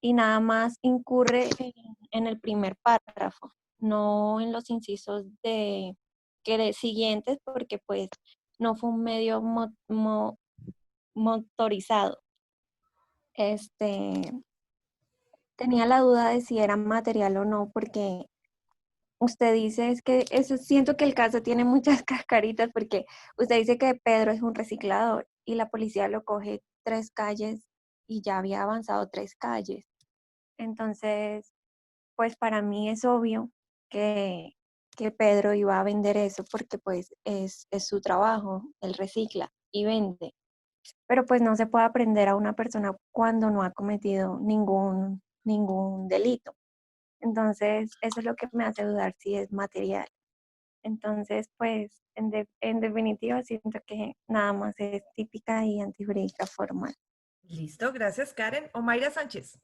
Speaker 17: y nada más incurre en el primer párrafo, no en los incisos siguientes porque pues no fue un medio motorizado. Tenía la duda de si era material o no porque usted dice, es que eso, siento que el caso tiene muchas cascaritas porque usted dice que Pedro es un reciclador y la policía lo coge 3 calles y ya había avanzado 3 calles. Entonces, pues para mí es obvio que Pedro iba a vender eso porque pues es su trabajo, él recicla y vende. Pero pues no se puede aprender a una persona cuando no ha cometido ningún delito. Entonces, eso es lo que me hace dudar si es material. Entonces, pues, en definitiva, siento que nada más es típica y antijurídica formal.
Speaker 1: Listo, gracias Karen. Omaira Sánchez.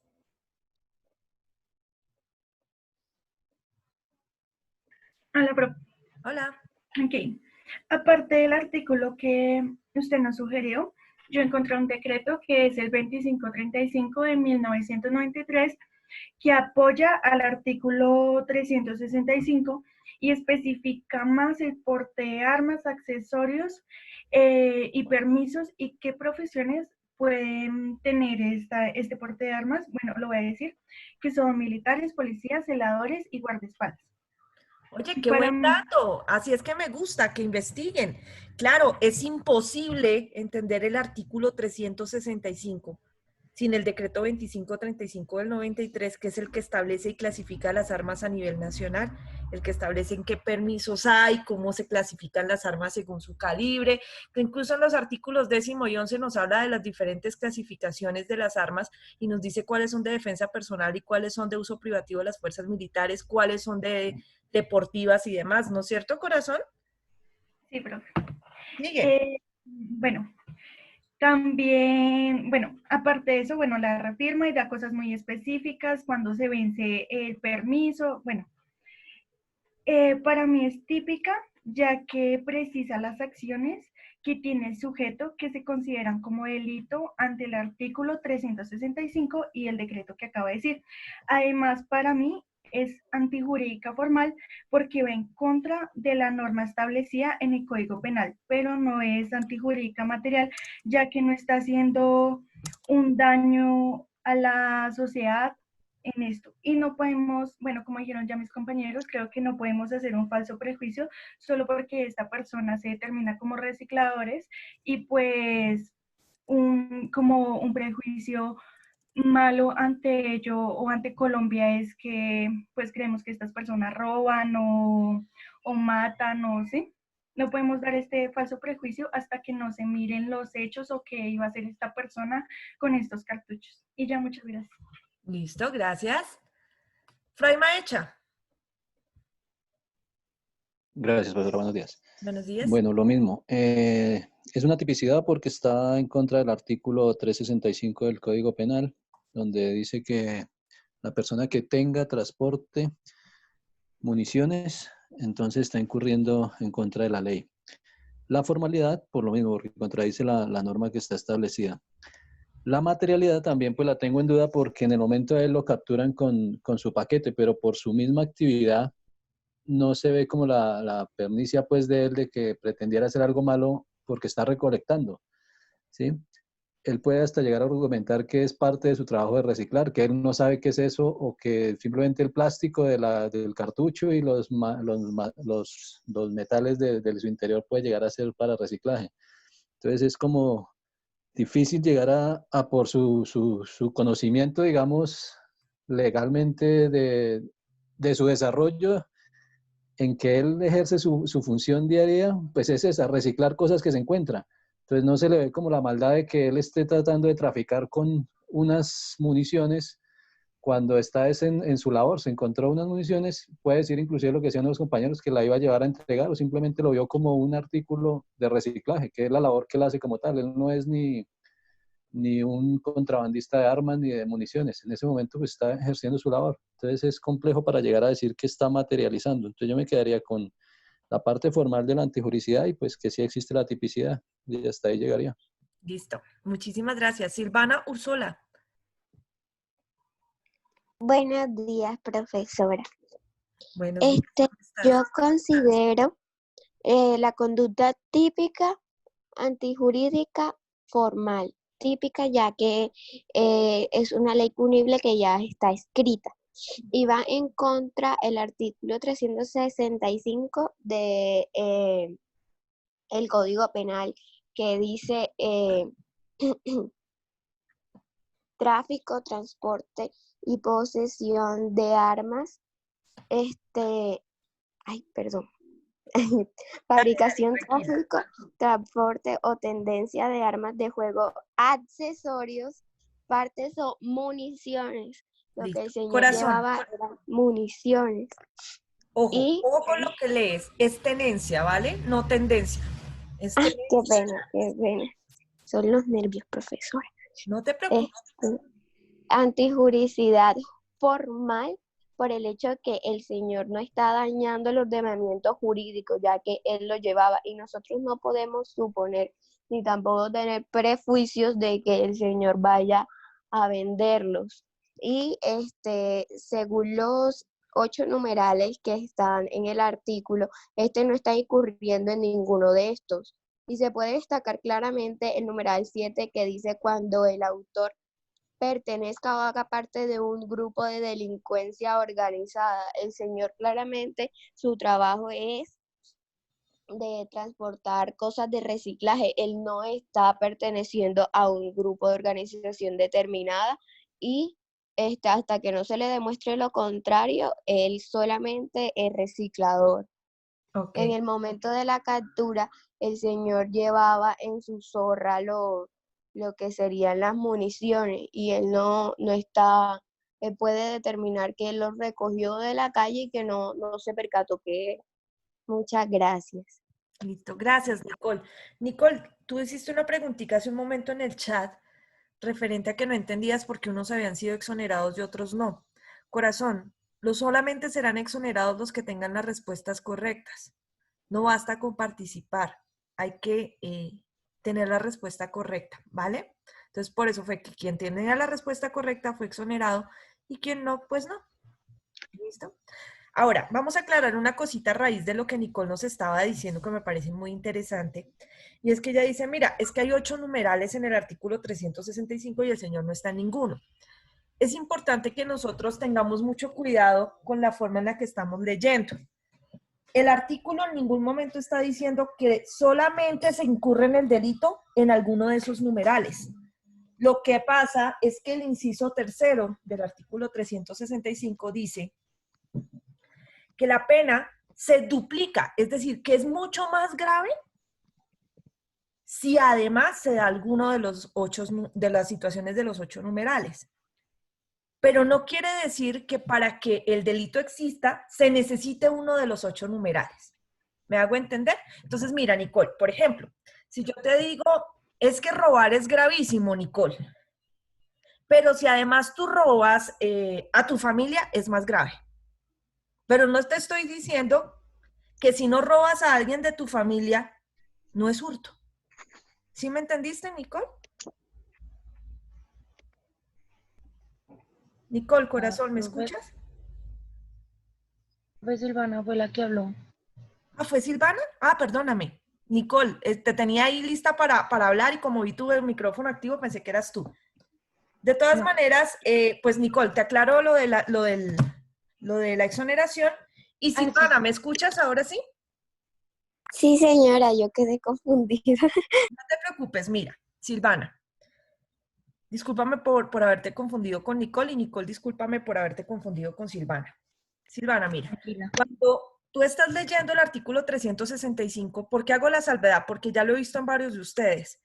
Speaker 18: Hola, profe.
Speaker 1: Hola.
Speaker 18: Ok. Aparte del artículo que usted nos sugirió, yo encontré un decreto que es el 2535 de 1993 que apoya al artículo 365 y especifica más el porte de armas, accesorios y permisos y qué profesiones pueden tener este porte de armas. Bueno, lo voy a decir, que son militares, policías, celadores y guardaespaldas.
Speaker 1: Oye, qué buen dato. Así es que me gusta que investiguen. Claro, es imposible entender el artículo 365 sin el decreto 2535 del 93, que es el que establece y clasifica las armas a nivel nacional, el que establece en qué permisos hay, cómo se clasifican las armas según su calibre, que incluso en los artículos 10 y 11 nos habla de las diferentes clasificaciones de las armas y nos dice cuáles son de defensa personal y cuáles son de uso privativo de las fuerzas militares, cuáles son de deportivas y demás, ¿no es cierto, corazón?
Speaker 18: Sí, profe.
Speaker 1: Sigue.
Speaker 18: Bueno, también, bueno, aparte de eso, bueno, la refirma y da cosas muy específicas, cuando se vence el permiso, bueno, para mí es típica, ya que precisa las acciones que tiene el sujeto que se consideran como delito ante el artículo 365 y el decreto que acabo de decir. Además, para mí es antijurídica formal porque va en contra de la norma establecida en el Código Penal, pero no es antijurídica material, ya que no está haciendo un daño a la sociedad en esto. Y no podemos, bueno, como dijeron ya mis compañeros, creo que no podemos hacer un falso prejuicio solo porque esta persona se determina como recicladores y pues como un prejuicio malo ante ello o ante Colombia es que pues creemos que estas personas roban o matan o sí. No podemos dar este falso prejuicio hasta que no se miren los hechos o qué iba a hacer esta persona con estos cartuchos. Y ya, muchas gracias.
Speaker 1: Listo, gracias. Fray Maecha.
Speaker 2: Gracias, profesora. Buenos días.
Speaker 1: Buenos días.
Speaker 2: Bueno, lo mismo. Es una tipicidad porque está en contra del artículo 365 del Código Penal, donde dice que la persona que tenga transporte, municiones, entonces está incurriendo en contra de la ley. La formalidad, por lo mismo, porque contradice la norma que está establecida. La materialidad también pues la tengo en duda porque en el momento de él lo capturan con su paquete, pero por su misma actividad no se ve como la pernicia pues de él de que pretendiera hacer algo malo porque está recolectando, ¿sí? Él puede hasta llegar a argumentar que es parte de su trabajo de reciclar, que él no sabe qué es eso o que simplemente el plástico del cartucho y los metales de su interior puede llegar a ser para reciclaje. Entonces es como difícil llegar a por su conocimiento, digamos, legalmente de su desarrollo, en que él ejerce su función diaria, pues es esa, reciclar cosas que se encuentran. Entonces no se le ve como la maldad de que él esté tratando de traficar con unas municiones cuando está en su labor. Se encontró unas municiones, puede decir inclusive lo que decían los compañeros, que la iba a llevar a entregar, o simplemente lo vio como un artículo de reciclaje, que es la labor que él hace como tal. Él no es ni un contrabandista de armas ni de municiones. En ese momento pues está ejerciendo su labor. Entonces es complejo para llegar a decir que está materializando. Entonces yo me quedaría con la parte formal de la antijuricidad y pues que sí existe la tipicidad. Y hasta ahí llegaría.
Speaker 1: Listo. Muchísimas gracias. Silvana Úrsula.
Speaker 19: Buenos días, profesora.
Speaker 1: Buenos días.
Speaker 19: Yo considero la conducta típica, antijurídica, formal. Típica ya que es una ley punible que ya está escrita y va en contra el artículo 365 de el Código Penal, que dice tráfico, transporte y posesión de armas, fabricación, tráfico, transporte o tendencia de armas de juego, accesorios, partes o municiones. Lo que el señor llevaba eran municiones.
Speaker 1: Ojo, ojo con lo que lees. Es tenencia, ¿vale? No tendencia. Es
Speaker 19: qué pena, qué pena. Son los nervios, profesora.
Speaker 1: No te preocupes.
Speaker 19: Antijuricidad formal por el hecho de que el señor no está dañando el ordenamiento jurídico, ya que él lo llevaba, y nosotros no podemos suponer ni tampoco tener prejuicios de que el señor vaya a venderlos. Y según los 8 numerales que están en el artículo, no está incurriendo en ninguno de estos. Y se puede destacar claramente el numeral 7 que dice cuando el autor pertenezca o haga parte de un grupo de delincuencia organizada. El señor claramente su trabajo es de transportar cosas de reciclaje. Él no está perteneciendo a un grupo de organización determinada y hasta que no se le demuestre lo contrario, él solamente es reciclador.
Speaker 1: Okay.
Speaker 19: En el momento de la captura, el señor llevaba en su zorra lo que serían las municiones y él no está, él puede determinar que él los recogió de la calle y que no se percató que era. Muchas gracias.
Speaker 1: Listo, gracias, Nicole. Nicole, tú hiciste una preguntita hace un momento en el chat referente a que no entendías por qué unos habían sido exonerados y otros no. Corazón, solamente serán exonerados los que tengan las respuestas correctas. No basta con participar, hay que tener la respuesta correcta, ¿vale? Entonces, por eso fue que quien tenía la respuesta correcta fue exonerado y quien no, pues no. ¿Listo? Ahora, vamos a aclarar una cosita a raíz de lo que Nicole nos estaba diciendo que me parece muy interesante. Y es que ella dice, mira, es que hay 8 numerales en el artículo 365 y el señor no está en ninguno. Es importante que nosotros tengamos mucho cuidado con la forma en la que estamos leyendo. El artículo en ningún momento está diciendo que solamente se incurre en el delito en alguno de esos numerales. Lo que pasa es que el inciso 3 del artículo 365 dice que la pena se duplica, es decir, que es mucho más grave si además se da alguno de los 8 de las situaciones de los 8 numerales. Pero no quiere decir que para que el delito exista se necesite uno de los 8 numerales. ¿Me hago entender? Entonces, mira, Nicole, por ejemplo, si yo te digo, es que robar es gravísimo, Nicole, pero si además tú robas a tu familia, es más grave. Pero no te estoy diciendo que si no robas a alguien de tu familia, no es hurto. ¿Sí me entendiste, Nicole? Nicole, corazón, ¿me escuchas?
Speaker 20: Fue Silvana, fue la que habló.
Speaker 1: ¿Ah, fue Silvana? Ah, perdóname. Nicole, te tenía ahí lista para hablar y como vi tu micrófono activo, pensé que eras tú. De todas maneras, pues Nicole, te aclaro lo de la exoneración. Y Silvana, ¿me escuchas ahora sí?
Speaker 19: Sí, señora, yo quedé confundida.
Speaker 1: No te preocupes, mira, Silvana. Discúlpame por haberte confundido con Nicole y Nicole, discúlpame por haberte confundido con Silvana. Silvana, mira, tú estás leyendo el artículo 365, ¿por qué hago la salvedad? Porque ya lo he visto en varios de ustedes.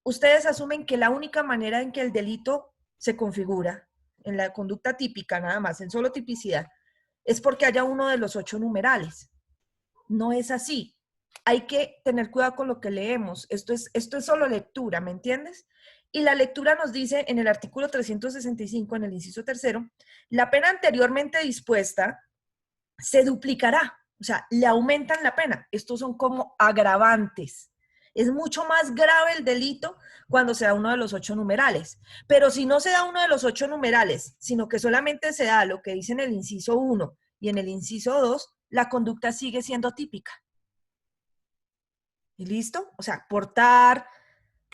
Speaker 1: Ustedes asumen que la única manera en que el delito se configura, en la conducta típica nada más, en solo tipicidad, es porque haya uno de los 8 numerales. No es así. Hay que tener cuidado con lo que leemos. Esto es solo lectura, ¿me entiendes? Y la lectura nos dice en el artículo 365, en el inciso tercero, la pena anteriormente dispuesta se duplicará, o sea, le aumentan la pena. Estos son como agravantes. Es mucho más grave el delito cuando se da uno de los 8 numerales. Pero si no se da uno de los 8 numerales, sino que solamente se da lo que dice en el inciso 1 y en el inciso 2, la conducta sigue siendo típica. ¿Y listo? O sea, portar,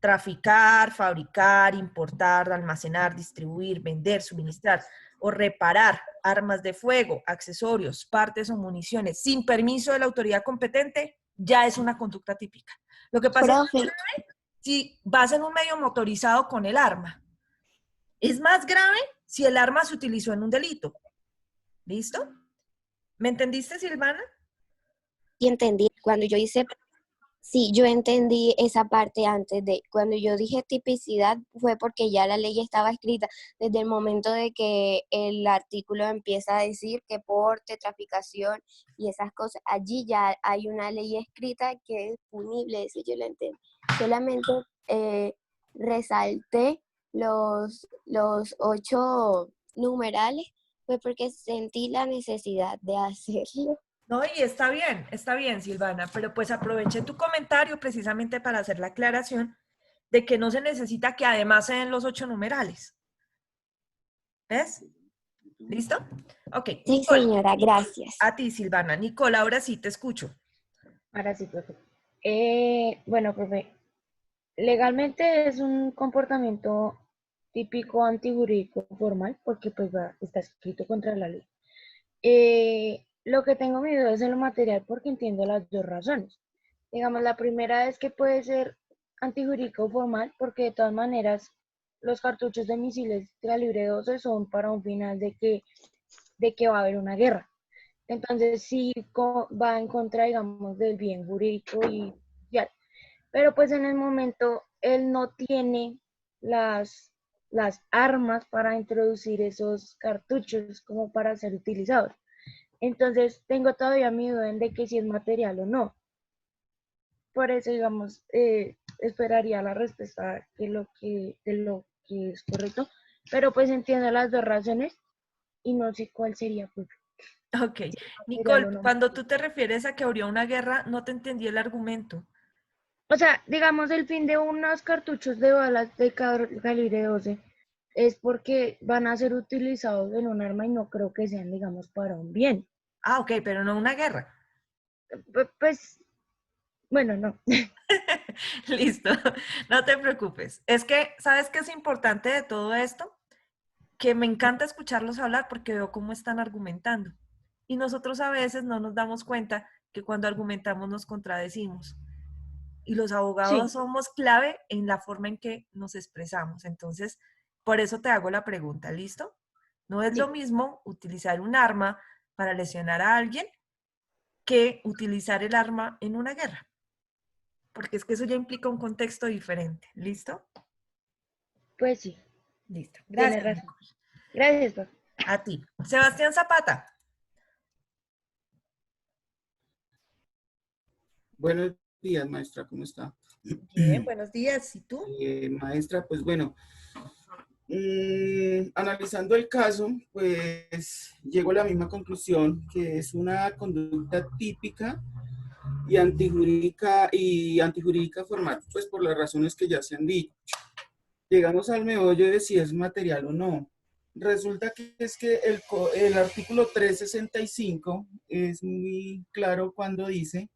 Speaker 1: traficar, fabricar, importar, almacenar, distribuir, vender, suministrar o reparar armas de fuego, accesorios, partes o municiones sin permiso de la autoridad competente, ya es una conducta típica. Lo que pasa es que si vas en un medio motorizado con el arma, es más grave si el arma se utilizó en un delito. ¿Listo? ¿Me entendiste, Silvana?
Speaker 19: Y entendí. Cuando yo hice, sí, yo entendí esa parte antes de, cuando yo dije tipicidad fue porque ya la ley estaba escrita desde el momento de que el artículo empieza a decir que porte, traficación y esas cosas. Allí ya hay una ley escrita que es punible, eso yo lo entendí. Solamente resalté los 8 numerales, pues porque sentí la necesidad de hacerlo.
Speaker 1: No, y está bien, Silvana, pero pues aproveché tu comentario precisamente para hacer la aclaración de que no se necesita que además se den los 8 numerales. ¿Ves? ¿Listo? Ok.
Speaker 19: Sí,
Speaker 1: Nicole,
Speaker 19: señora, gracias.
Speaker 1: A ti, Silvana. Nicole, ahora sí te escucho.
Speaker 20: Ahora sí, profe. Bueno, profe, legalmente es un comportamiento típico antijurídico formal porque pues está escrito contra la ley. Lo que tengo mi duda es en lo material porque entiendo las dos razones. Digamos, la primera es que puede ser antijurídico formal porque de todas maneras los cartuchos de misiles calibre 12 son para un final de que va a haber una guerra. Entonces sí va en contra, digamos, del bien jurídico y ya. Pero pues en el momento él no tiene las armas para introducir esos cartuchos como para ser utilizados. Entonces tengo todavía mi duda de que si es material o no. Por eso, digamos, esperaría la respuesta de lo que es correcto. Pero pues entiendo las dos razones y no sé cuál sería. Pues.
Speaker 1: Ok. Nicole, cuando tú te refieres a que habría una guerra, no te entendí el argumento.
Speaker 20: O sea, digamos, el fin de unos cartuchos de balas de calibre 12 es porque van a ser utilizados en un arma y no creo que sean, digamos, para un bien.
Speaker 1: Ah, ok, pero no una guerra.
Speaker 20: Pues, bueno, no.
Speaker 1: Listo, no te preocupes. Es que, ¿sabes qué es importante de todo esto? Que me encanta escucharlos hablar porque veo cómo están argumentando. Y nosotros a veces no nos damos cuenta que cuando argumentamos nos contradecimos. Y los abogados somos clave en la forma en que nos expresamos. Entonces, por eso te hago la pregunta, ¿listo? No es lo mismo utilizar un arma para lesionar a alguien que utilizar el arma en una guerra. Porque es que eso ya implica un contexto diferente. ¿Listo?
Speaker 20: Pues sí.
Speaker 1: Listo. Gracias.
Speaker 20: Tienes razón. Gracias, profe.
Speaker 1: A ti. Sebastián Zapata.
Speaker 6: Buenos días, maestra, ¿cómo está?
Speaker 1: Bien, buenos días. ¿Y tú?
Speaker 6: Maestra, pues bueno, analizando el caso, pues llego a la misma conclusión, que es una conducta típica y antijurídica formal, pues por las razones que ya se han dicho. Llegamos al meollo de si es material o no. Resulta que es que el artículo 365 es muy claro cuando dice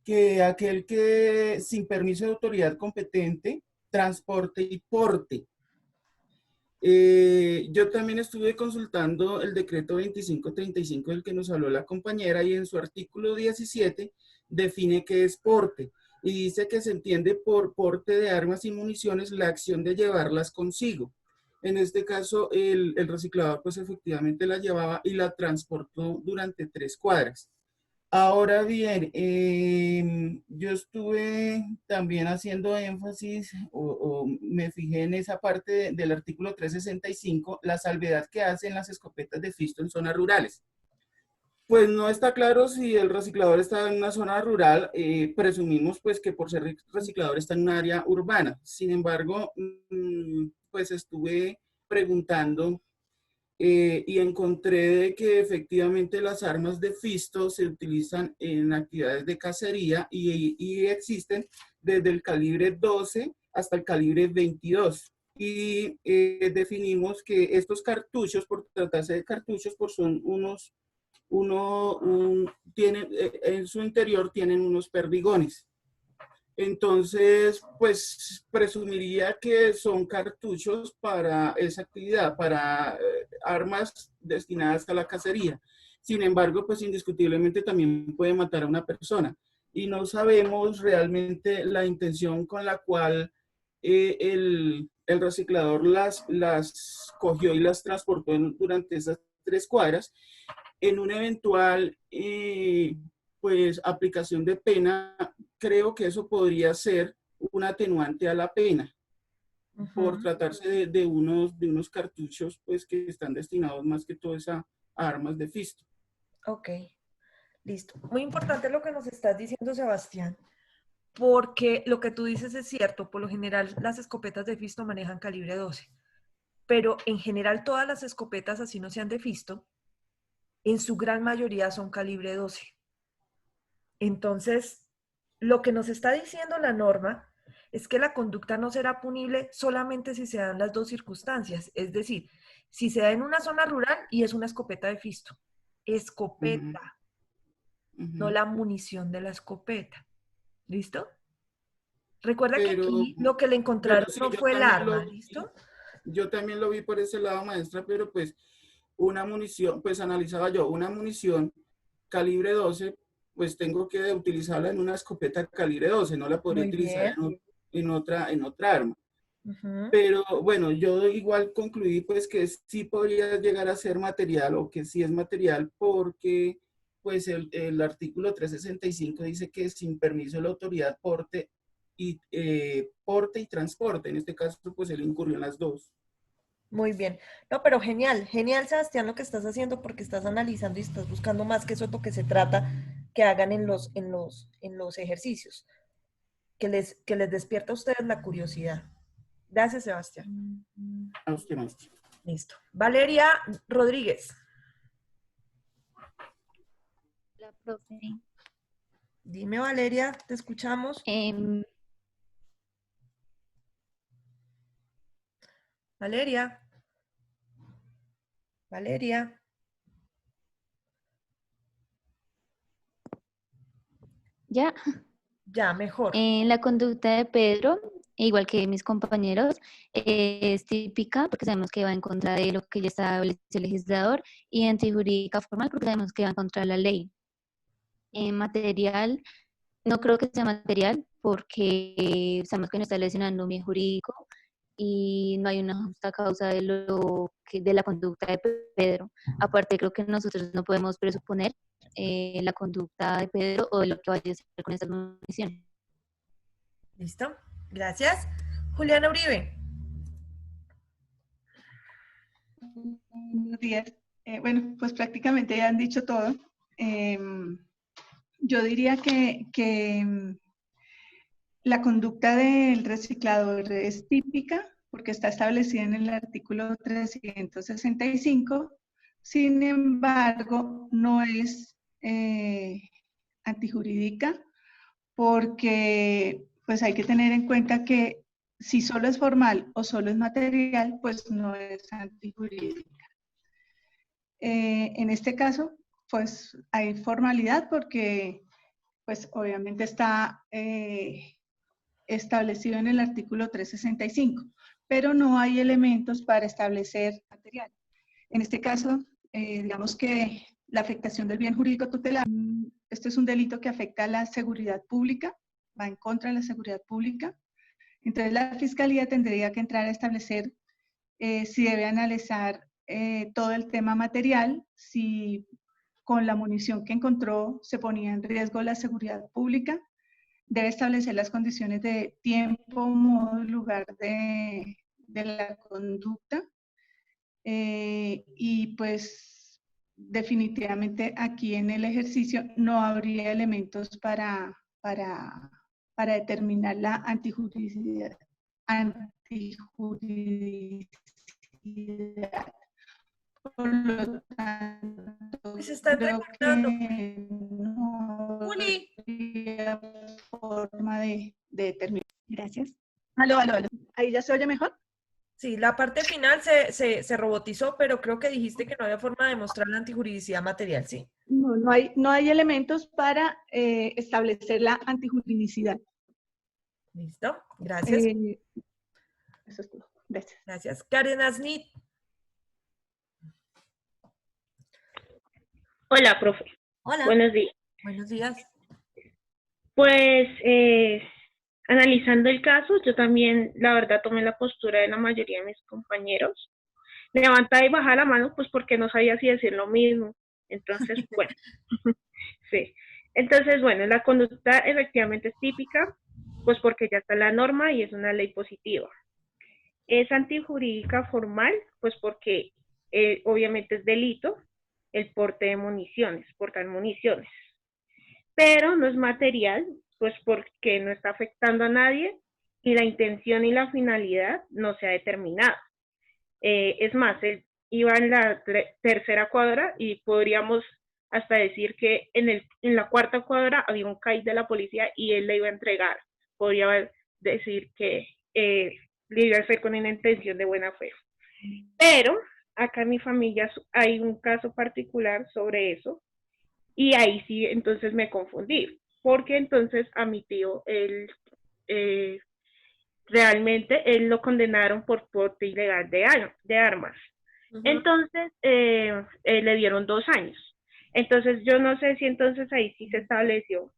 Speaker 6: que aquel que sin permiso de autoridad competente transporte y porte. Yo también estuve consultando el decreto 2535 del que nos habló la compañera y en su artículo 17 define qué es porte y dice que se entiende por porte de armas y municiones la acción de llevarlas consigo. En este caso, el reciclador pues efectivamente la llevaba y la transportó durante 3 cuadras. Ahora bien, yo estuve también haciendo énfasis o me fijé en esa parte del artículo 365, la salvedad que hacen las escopetas de Fisto en zonas rurales. Pues no está claro si el reciclador está en una zona rural, presumimos pues que por ser reciclador está en un área urbana. Sin embargo, pues estuve preguntando y encontré de que efectivamente las armas de Fisto se utilizan en actividades de cacería y existen desde el calibre 12 hasta el calibre 22. Y definimos que estos cartuchos, por tratarse de cartuchos, pues son tienen, en su interior tienen unos perdigones. Entonces, pues presumiría que son cartuchos para esa actividad, para armas destinadas a la cacería. Sin embargo, pues indiscutiblemente también puede matar a una persona. Y no sabemos realmente la intención con la cual el reciclador las cogió y las transportó durante esas 3 cuadras. En un eventual pues aplicación de pena, creo que eso podría ser un atenuante a la pena, por tratarse de unos cartuchos pues que están destinados más que todo a armas de Fisto.
Speaker 1: Ok, listo. Muy importante lo que nos estás diciendo, Sebastián, porque lo que tú dices es cierto. Por lo general, las escopetas de Fisto manejan calibre 12, pero en general todas las escopetas, así no sean de Fisto, en su gran mayoría son calibre 12. Entonces, lo que nos está diciendo la norma es que la conducta no será punible solamente si se dan las 2 circunstancias. Es decir, si se da en una zona rural y es una escopeta de Fisto. Escopeta, no la munición de la escopeta. ¿Listo? Recuerda que aquí lo que le encontraron
Speaker 6: sí,
Speaker 1: no fue el arma, ¿listo?
Speaker 6: Yo también lo vi por ese lado, maestra, pero pues una munición, pues analizaba yo, una munición calibre 12, pues tengo que utilizarla en una escopeta calibre 12, no la podría utilizar en otra arma. Pero bueno, yo igual concluí pues que sí podría llegar a ser material o que sí es material porque pues el artículo 365 dice que sin permiso de la autoridad porte y transporte. En este caso pues él incurrió en las 2.
Speaker 1: Muy bien. No, pero genial, genial, Sebastián, lo que estás haciendo porque estás analizando y estás buscando más que eso es lo que se trata que hagan en los ejercicios, que les despierta a ustedes la curiosidad. Gracias, Sebastián.
Speaker 6: A usted, maestro.
Speaker 1: Listo. Valeria Rodríguez.
Speaker 21: Hola, profe.
Speaker 1: Dime, Valeria, te escuchamos. Valeria. Valeria.
Speaker 21: Ya.
Speaker 1: Ya, mejor.
Speaker 21: La conducta de Pedro, igual que mis compañeros, es típica porque sabemos que va en contra de lo que ya establece el legislador, y antijurídica formal porque sabemos que va en contra de la ley. Material, no creo que sea material porque sabemos que no está lesionando un bien jurídico y no hay una justa causa de la conducta de Pedro. Aparte, creo que nosotros no podemos presuponer la conducta de Pedro o de lo que vaya a hacer con estas municiones.
Speaker 1: Listo, gracias. Juliana Uribe.
Speaker 22: Buenos días. Bueno, pues prácticamente ya han dicho todo. Yo diría que la conducta del reciclador es típica porque está establecida en el artículo 365. Sin embargo, no es antijurídica porque pues hay que tener en cuenta que si solo es formal o solo es material, pues no es antijurídica. En este caso, pues hay formalidad porque pues obviamente está establecido en el artículo 365, pero no hay elementos para establecer material. En este caso, digamos que la afectación del bien jurídico tutelar, esto es un delito que afecta a la seguridad pública, va en contra de la seguridad pública. Entonces la Fiscalía tendría que entrar a establecer si debe analizar todo el tema material, si con la munición que encontró se ponía en riesgo la seguridad pública. Debe establecer las condiciones de tiempo, modo y lugar de la conducta. Y pues definitivamente aquí en el ejercicio no habría elementos para determinar la antijuridicidad. Por lo tanto,
Speaker 1: Se está
Speaker 22: creo
Speaker 1: entrecortando.
Speaker 22: que no habría forma de determinar. Gracias. Aló. ¿Ahí ya se oye mejor?
Speaker 1: Sí, la parte final se robotizó, pero creo que dijiste que no había forma de demostrar la antijuridicidad material, ¿sí?
Speaker 22: No hay elementos para establecer la antijuridicidad.
Speaker 1: Listo, gracias.
Speaker 22: Eso es todo. Gracias.
Speaker 1: Gracias. Karen Asnit.
Speaker 3: Hola, profe.
Speaker 1: Hola.
Speaker 3: Buenos días.
Speaker 1: Buenos días.
Speaker 3: Pues, analizando el caso, yo también, la verdad, tomé la postura de la mayoría de mis compañeros. Levantar y bajar la mano, pues porque no sabía si decir lo mismo. Entonces, bueno, sí. Entonces, bueno, la conducta efectivamente es típica, pues porque ya está la norma y es una ley positiva. Es antijurídica formal, pues porque obviamente es delito el porte de municiones, portar municiones. Pero no es material, pues porque no está afectando a nadie y la intención y la finalidad no se ha determinado. Es más, él iba en la tercera cuadra y podríamos hasta decir que en la cuarta cuadra había un CAI de la policía y él le iba a entregar. Podría decir que le iba a hacer con una intención de buena fe. Pero acá en mi familia hay un caso particular sobre eso y ahí sí entonces me confundí, porque entonces a mi tío, realmente él lo condenaron por porte ilegal de armas. Entonces, le dieron 2 años. Entonces, yo no sé si entonces ahí sí se estableció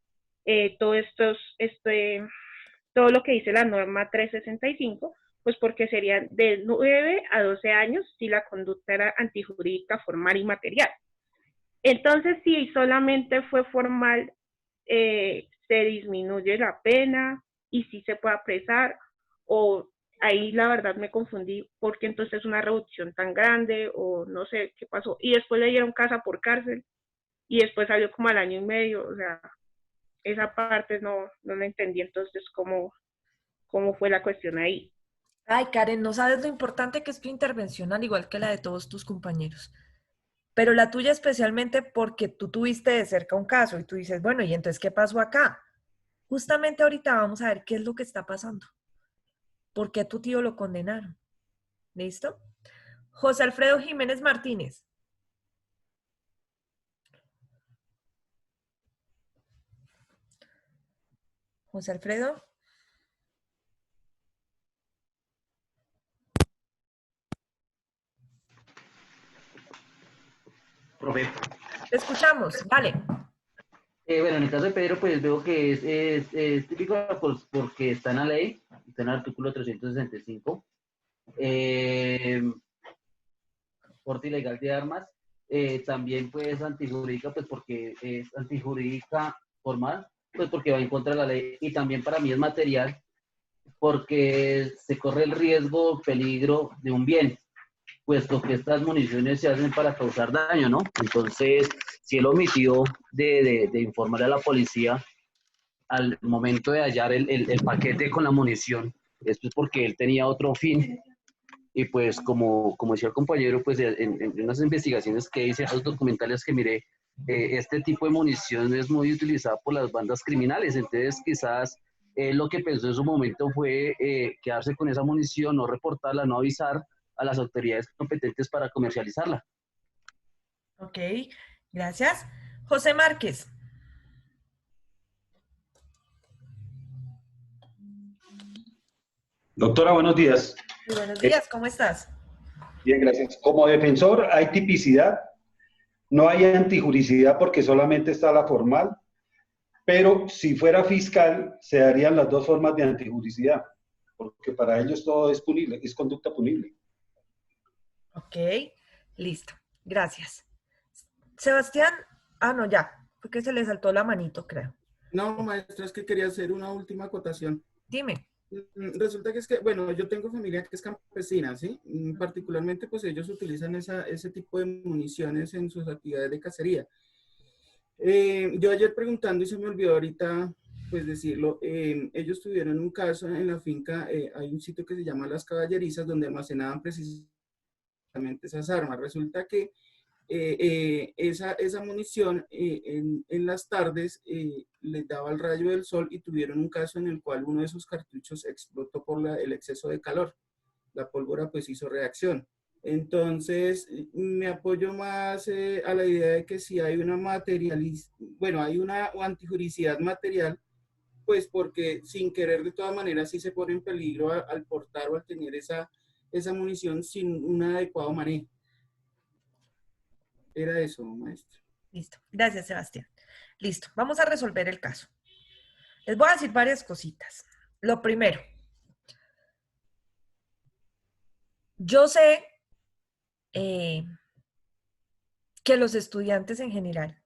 Speaker 3: todo lo que dice la norma 365, pues porque serían de 9 a 12 años si la conducta era antijurídica, formal y material. Entonces, si solamente fue formal, se disminuye la pena y sí se puede apresar, o ahí la verdad me confundí porque entonces una reducción tan grande o no sé qué pasó. Y después le dieron casa por cárcel y después salió como al año y medio, o sea, esa parte no la entendí entonces cómo fue la cuestión ahí.
Speaker 1: Ay, Karen, no sabes lo importante que es tu intervención, al igual que la de todos tus compañeros. Pero la tuya especialmente porque tú tuviste de cerca un caso y tú dices, bueno, ¿y entonces qué pasó acá? Justamente ahorita vamos a ver qué es lo que está pasando. ¿Por qué a tu tío lo condenaron? ¿Listo? José Alfredo Jiménez Martínez. José Alfredo.
Speaker 5: Profe.
Speaker 1: Te escuchamos, vale.
Speaker 5: Bueno, en el caso de Pedro, pues veo que es típico porque está en la ley, está en el artículo 365. Porte ilegal de armas. También pues antijurídica, pues porque es antijurídica formal, pues porque va en contra de la ley. Y también para mí es material porque se corre el riesgo, peligro de un bien, puesto que estas municiones se hacen para causar daño, ¿no? Entonces, si él omitió de informarle a la policía al momento de hallar el paquete con la munición, esto es porque él tenía otro fin. Y pues, como decía el compañero, pues en unas investigaciones que hice, los documentales que miré, este tipo de munición es muy utilizada por las bandas criminales. Entonces, quizás lo que pensó en su momento fue quedarse con esa munición, no reportarla, no avisar a las autoridades competentes para comercializarla.
Speaker 1: Ok, gracias. José Márquez.
Speaker 23: Doctora, buenos días.
Speaker 1: Muy buenos días, ¿cómo estás?
Speaker 23: Bien, gracias. Como defensor, hay tipicidad, no hay antijuricidad porque solamente está la formal, pero si fuera fiscal, se darían las dos formas de antijuricidad, porque para ellos todo es punible, es conducta punible.
Speaker 1: Ok, listo. Gracias. Sebastián Ah, no, ya. Fue que se le saltó la manito, creo.
Speaker 6: No, maestra, es que quería hacer una última acotación.
Speaker 1: Dime.
Speaker 6: Resulta que es que, bueno, yo tengo familia que es campesina, ¿sí? Particularmente, pues ellos utilizan ese tipo de municiones en sus actividades de cacería. Yo ayer preguntando y se me olvidó ahorita, pues decirlo, ellos tuvieron un caso en la finca, hay un sitio que se llama Las Caballerizas, donde almacenaban precisamente esas armas. Resulta que esa munición en las tardes les daba el rayo del sol y tuvieron un caso en el cual uno de sus cartuchos explotó por el exceso de calor. La pólvora pues hizo reacción. Entonces me apoyo más a la idea de que si hay una hay una antijuricidad material, pues porque sin querer de todas maneras sí se pone en peligro al portar o al tener esa munición sin un adecuado manejo. Era eso, maestro.
Speaker 1: Listo. Gracias, Sebastián. Listo. Vamos a resolver el caso. Les voy a decir varias cositas. Lo primero. Yo sé que los estudiantes en general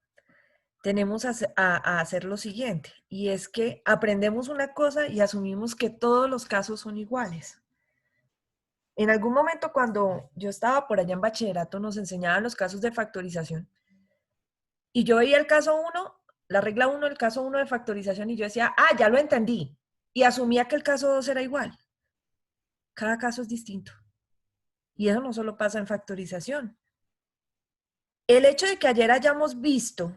Speaker 1: tenemos a hacer lo siguiente, y es que aprendemos una cosa y asumimos que todos los casos son iguales. En algún momento cuando yo estaba por allá en bachillerato nos enseñaban los casos de factorización y yo veía el caso 1, la regla 1, el caso 1 de factorización y yo decía, ah, ya lo entendí, y asumía que el caso 2 era igual. Cada caso es distinto y eso no solo pasa en factorización. El hecho de que ayer hayamos visto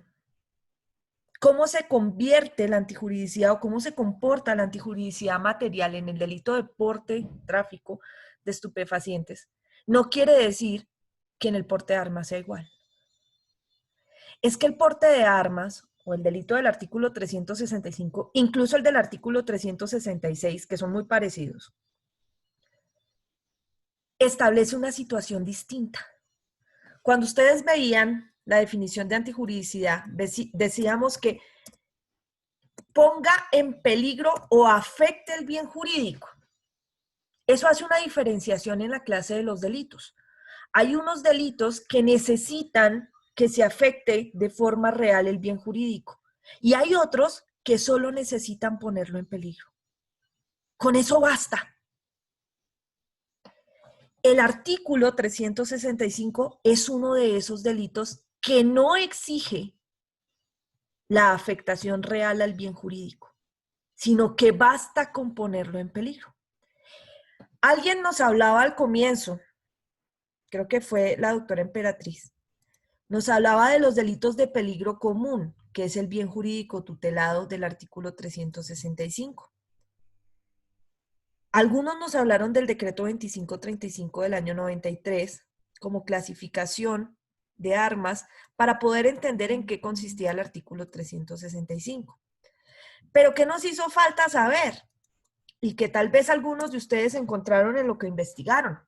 Speaker 1: cómo se convierte la antijuridicidad o cómo se comporta la antijuridicidad material en el delito de porte, tráfico de estupefacientes, no quiere decir que en el porte de armas sea igual. Es que el porte de armas o el delito del artículo 365, incluso el del artículo 366, que son muy parecidos, establece una situación distinta. Cuando ustedes veían la definición de antijuridicidad, decíamos que ponga en peligro o afecte el bien jurídico. Eso hace una diferenciación en la clase de los delitos. Hay unos delitos que necesitan que se afecte de forma real el bien jurídico y hay otros que solo necesitan ponerlo en peligro. Con eso basta. El artículo 365 es uno de esos delitos que no exige la afectación real al bien jurídico, sino que basta con ponerlo en peligro. Alguien nos hablaba al comienzo, creo que fue la doctora Emperatriz, nos hablaba de los delitos de peligro común, que es el bien jurídico tutelado del artículo 365. Algunos nos hablaron del decreto 2535 del año 93 como clasificación de armas para poder entender en qué consistía el artículo 365. Pero ¿qué nos hizo falta saber? Y que tal vez algunos de ustedes encontraron en lo que investigaron.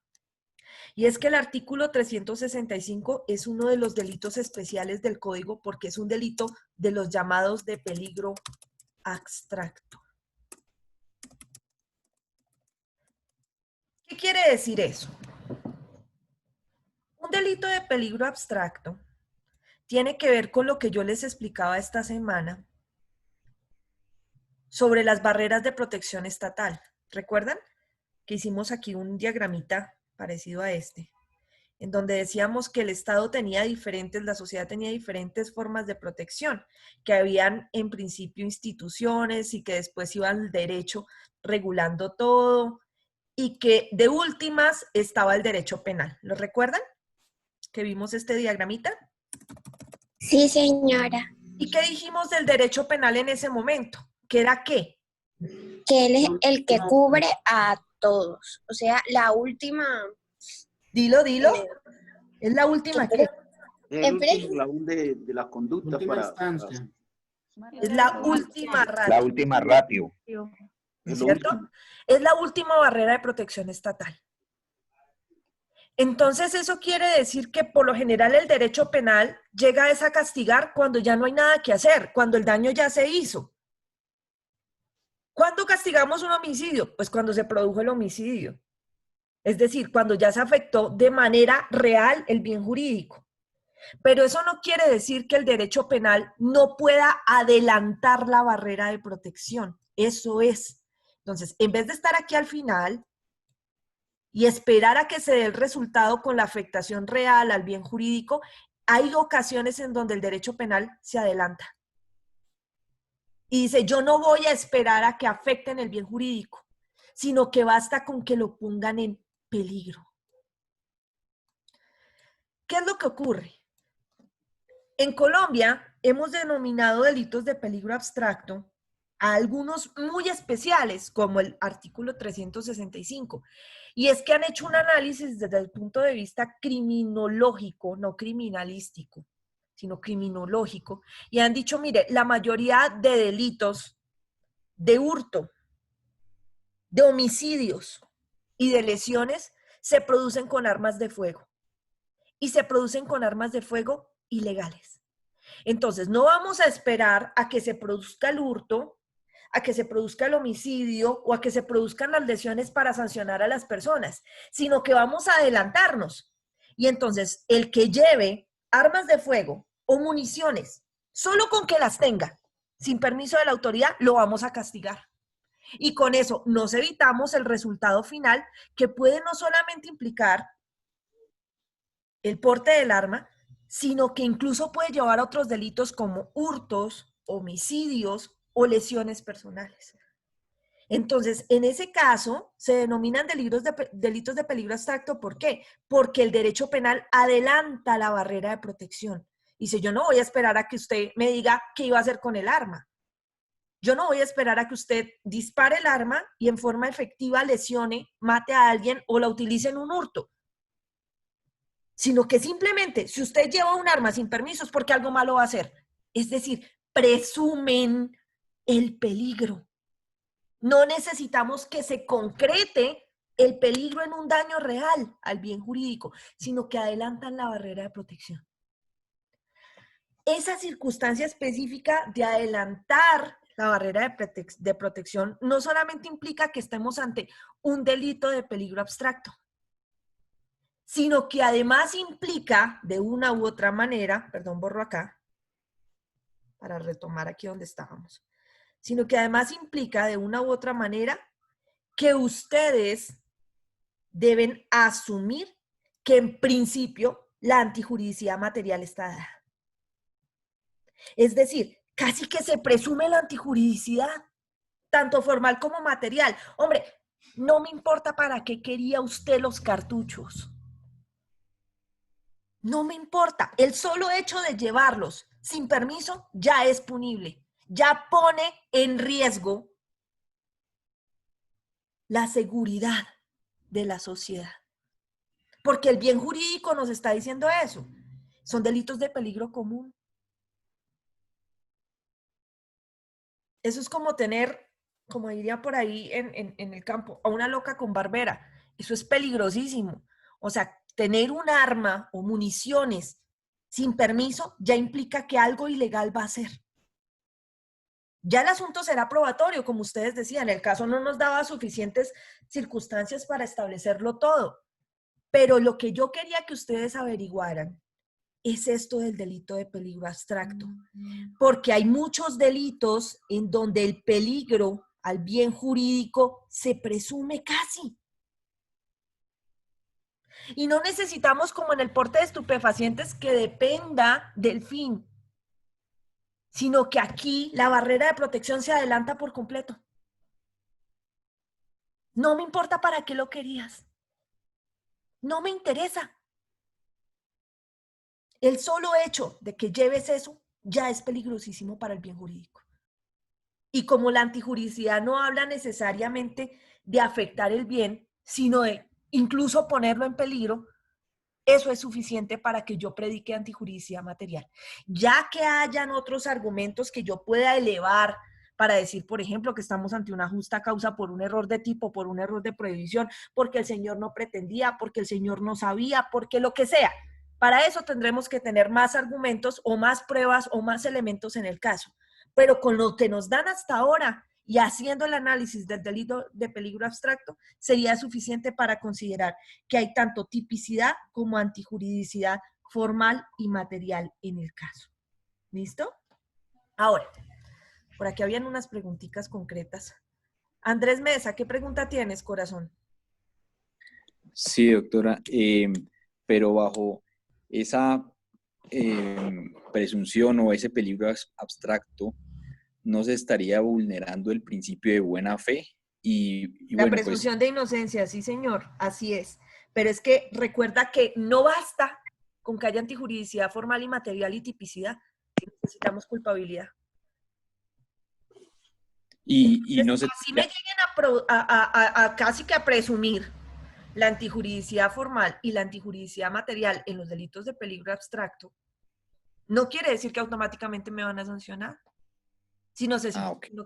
Speaker 1: Y es que el artículo 365 es uno de los delitos especiales del Código porque es un delito de los llamados de peligro abstracto. ¿Qué quiere decir eso? Un delito de peligro abstracto tiene que ver con lo que yo les explicaba esta semana sobre las barreras de protección estatal. ¿Recuerdan? Que hicimos aquí un diagramita parecido a este, en donde decíamos que el Estado tenía la sociedad tenía diferentes formas de protección, que habían en principio instituciones y que después iba el derecho regulando todo, y que de últimas estaba el derecho penal. ¿Lo recuerdan? Que vimos este diagramita.
Speaker 19: Sí, señora.
Speaker 1: ¿Y qué dijimos del derecho penal en ese momento? ¿Qué era qué?
Speaker 19: Que él es el que cubre a todos. O sea, la última...
Speaker 1: Dilo. ¿Es la última qué?
Speaker 4: El último eslabón de la conducta
Speaker 1: Es la última ratio.
Speaker 7: La última ratio.
Speaker 1: ¿Cierto? Es la última barrera de protección estatal. Entonces eso quiere decir que por lo general el derecho penal llega a castigar cuando ya no hay nada que hacer, cuando el daño ya se hizo. ¿Cuándo castigamos un homicidio? Pues cuando se produjo el homicidio. Es decir, cuando ya se afectó de manera real el bien jurídico. Pero eso no quiere decir que el derecho penal no pueda adelantar la barrera de protección. Eso es. Entonces, en vez de estar aquí al final y esperar a que se dé el resultado con la afectación real al bien jurídico, hay ocasiones en donde el derecho penal se adelanta. Y dice, yo no voy a esperar a que afecten el bien jurídico, sino que basta con que lo pongan en peligro. ¿Qué es lo que ocurre? En Colombia hemos denominado delitos de peligro abstracto a algunos muy especiales, como el artículo 365. Y es que han hecho un análisis desde el punto de vista criminológico, no criminalístico, sino criminológico, y han dicho, mire, la mayoría de delitos de hurto, de homicidios y de lesiones se producen con armas de fuego. Y se producen con armas de fuego ilegales. Entonces, no vamos a esperar a que se produzca el hurto, a que se produzca el homicidio o a que se produzcan las lesiones para sancionar a las personas, sino que vamos a adelantarnos. Y entonces, el que lleve armas de fuego o municiones, solo con que las tenga, sin permiso de la autoridad, lo vamos a castigar. Y con eso nos evitamos el resultado final, que puede no solamente implicar el porte del arma, sino que incluso puede llevar a otros delitos como hurtos, homicidios o lesiones personales. Entonces, en ese caso, se denominan delitos de peligro abstracto. ¿Por qué? Porque el derecho penal adelanta la barrera de protección. Dice, yo no voy a esperar a que usted me diga qué iba a hacer con el arma. Yo no voy a esperar a que usted dispare el arma y en forma efectiva lesione, mate a alguien o la utilice en un hurto. Sino que simplemente, si usted lleva un arma sin permisos, porque algo malo va a hacer. Es decir, presumen el peligro. No necesitamos que se concrete el peligro en un daño real al bien jurídico, sino que adelantan la barrera de protección. Esa circunstancia específica de adelantar la barrera de protección no solamente implica que estemos ante un delito de peligro abstracto, sino que además implica, de una u otra manera, perdón, borro acá, para retomar aquí donde estábamos, sino que además implica, de una u otra manera, que ustedes deben asumir que en principio la antijuridicidad material está dada. Es decir, casi que se presume la antijuridicidad, tanto formal como material. Hombre, no me importa para qué quería usted los cartuchos. No me importa, el solo hecho de llevarlos sin permiso ya es punible, ya pone en riesgo la seguridad de la sociedad. Porque el bien jurídico nos está diciendo eso, son delitos de peligro común. Eso es como tener, como diría por ahí en el campo, a una loca con barbera. Eso es peligrosísimo. O sea, tener un arma o municiones sin permiso ya implica que algo ilegal va a ser. Ya el asunto será probatorio, como ustedes decían. El caso no nos daba suficientes circunstancias para establecerlo todo. Pero lo que yo quería que ustedes averiguaran es esto del delito de peligro abstracto. Porque hay muchos delitos en donde el peligro al bien jurídico se presume casi. Y no necesitamos, como en el porte de estupefacientes, que dependa del fin, sino que aquí la barrera de protección se adelanta por completo. No me importa para qué lo querías. No me interesa. El solo hecho de que lleves eso ya es peligrosísimo para el bien jurídico. Y como la antijuridicidad no habla necesariamente de afectar el bien, sino de incluso ponerlo en peligro, eso es suficiente para que yo predique antijuridicidad material. Ya que hayan otros argumentos que yo pueda elevar para decir, por ejemplo, que estamos ante una justa causa por un error de tipo, por un error de prohibición, porque el señor no pretendía, porque el señor no sabía, porque lo que sea. Para eso tendremos que tener más argumentos o más pruebas o más elementos en el caso. Pero con lo que nos dan hasta ahora y haciendo el análisis del delito de peligro abstracto, sería suficiente para considerar que hay tanto tipicidad como antijuridicidad formal y material en el caso. ¿Listo? Ahora, por aquí habían unas preguntitas concretas. Andrés Mesa, ¿qué pregunta tienes, corazón?
Speaker 7: Sí, doctora, pero bajo esa presunción o ese peligro abstracto, ¿no se estaría vulnerando el principio de buena fe? Y
Speaker 1: La
Speaker 7: bueno,
Speaker 1: presunción de inocencia, sí, señor, así es. Pero es que recuerda que no basta con que haya antijuridicidad formal y material y tipicidad. Necesitamos culpabilidad.
Speaker 7: y no se...
Speaker 1: Así me lleguen a casi que a presumir la antijuridicidad formal y la antijuridicidad material en los delitos de peligro abstracto, no quiere decir que automáticamente me van a sancionar, sino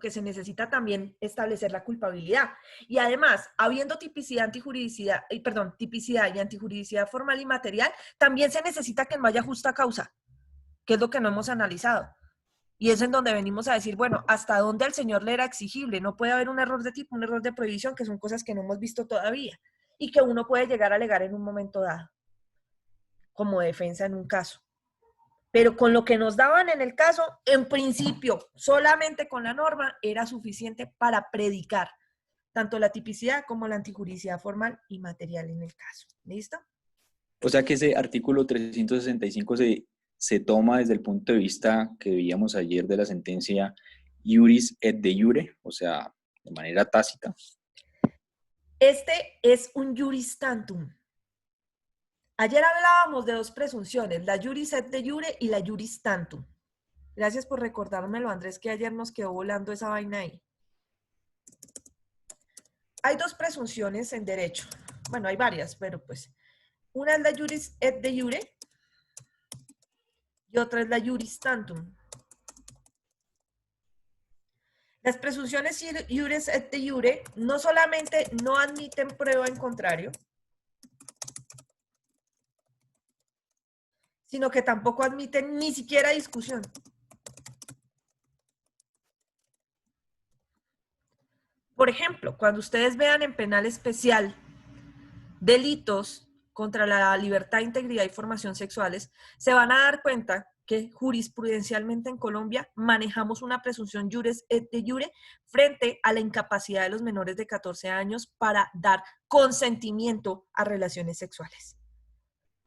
Speaker 1: que se necesita también establecer la culpabilidad. Y además, habiendo tipicidad, tipicidad y antijuridicidad formal y material, también se necesita que no haya justa causa, que es lo que no hemos analizado. Y es en donde venimos a decir, bueno, ¿hasta dónde al señor le era exigible? No puede haber un error de tipo, un error de prohibición, que son cosas que no hemos visto todavía y que uno puede llegar a alegar en un momento dado, como defensa en un caso. Pero con lo que nos daban en el caso, en principio, solamente con la norma, era suficiente para predicar tanto la tipicidad como la antijuridicidad formal y material en el caso. ¿Listo?
Speaker 7: O sea que ese artículo 365 se toma desde el punto de vista que veíamos ayer de la sentencia iuris et de iure, o sea, de manera tácita.
Speaker 1: Este es un iuris tantum. Ayer hablábamos de dos presunciones, la iuris et de iure y la iuris tantum. Gracias por recordármelo, Andrés, que ayer nos quedó volando esa vaina ahí. Hay dos presunciones en derecho. Bueno, hay varias, pero pues una es la iuris et de iure y otra es la iuris tantum. Las presunciones iuris et de iure no solamente no admiten prueba en contrario, sino que tampoco admiten ni siquiera discusión. Por ejemplo, cuando ustedes vean en penal especial delitos contra la libertad, integridad y formación sexuales, se van a dar cuenta que jurisprudencialmente en Colombia manejamos una presunción iuris et de iure frente a la incapacidad de los menores de 14 años para dar consentimiento a relaciones sexuales.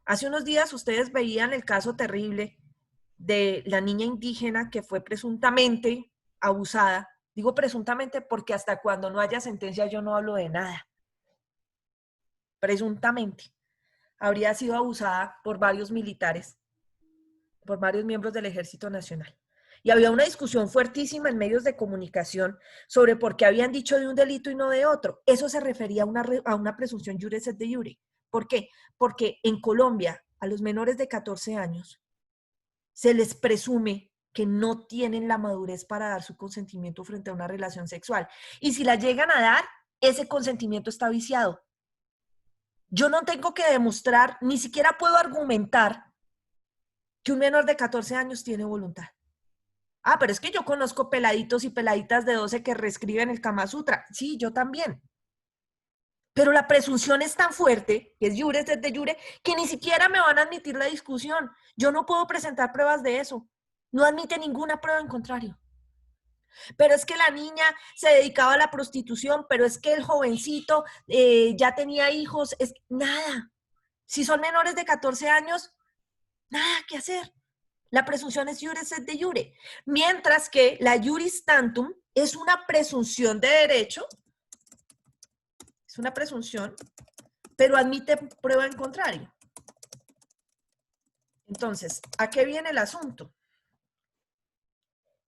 Speaker 1: Hace unos días ustedes veían el caso terrible de la niña indígena que fue presuntamente abusada. Digo presuntamente porque hasta cuando no haya sentencia yo no hablo de nada. Presuntamente habría sido abusada por varios militares, por varios miembros del Ejército Nacional. Y había una discusión fuertísima en medios de comunicación sobre por qué habían dicho de un delito y no de otro. Eso se refería a una presunción iuris et de iure. ¿Por qué? Porque en Colombia a los menores de 14 años se les presume que no tienen la madurez para dar su consentimiento frente a una relación sexual. Y si la llegan a dar, ese consentimiento está viciado. Yo no tengo que demostrar, ni siquiera puedo argumentar que un menor de 14 años tiene voluntad. Ah, pero es que yo conozco peladitos y peladitas de 12 que reescriben el Kama Sutra. Sí, yo también. Pero la presunción es tan fuerte, que es iuris et de iure, que ni siquiera me van a admitir la discusión. Yo no puedo presentar pruebas de eso. No admite ninguna prueba en contrario. Pero es que la niña se dedicaba a la prostitución, pero es que el jovencito ya tenía hijos. Nada. Si son menores de 14 años, nada que hacer. La presunción es iuris et de iure. Mientras que la iuris tantum es una presunción de derecho. Es una presunción, pero admite prueba en contrario. Entonces, ¿a qué viene el asunto?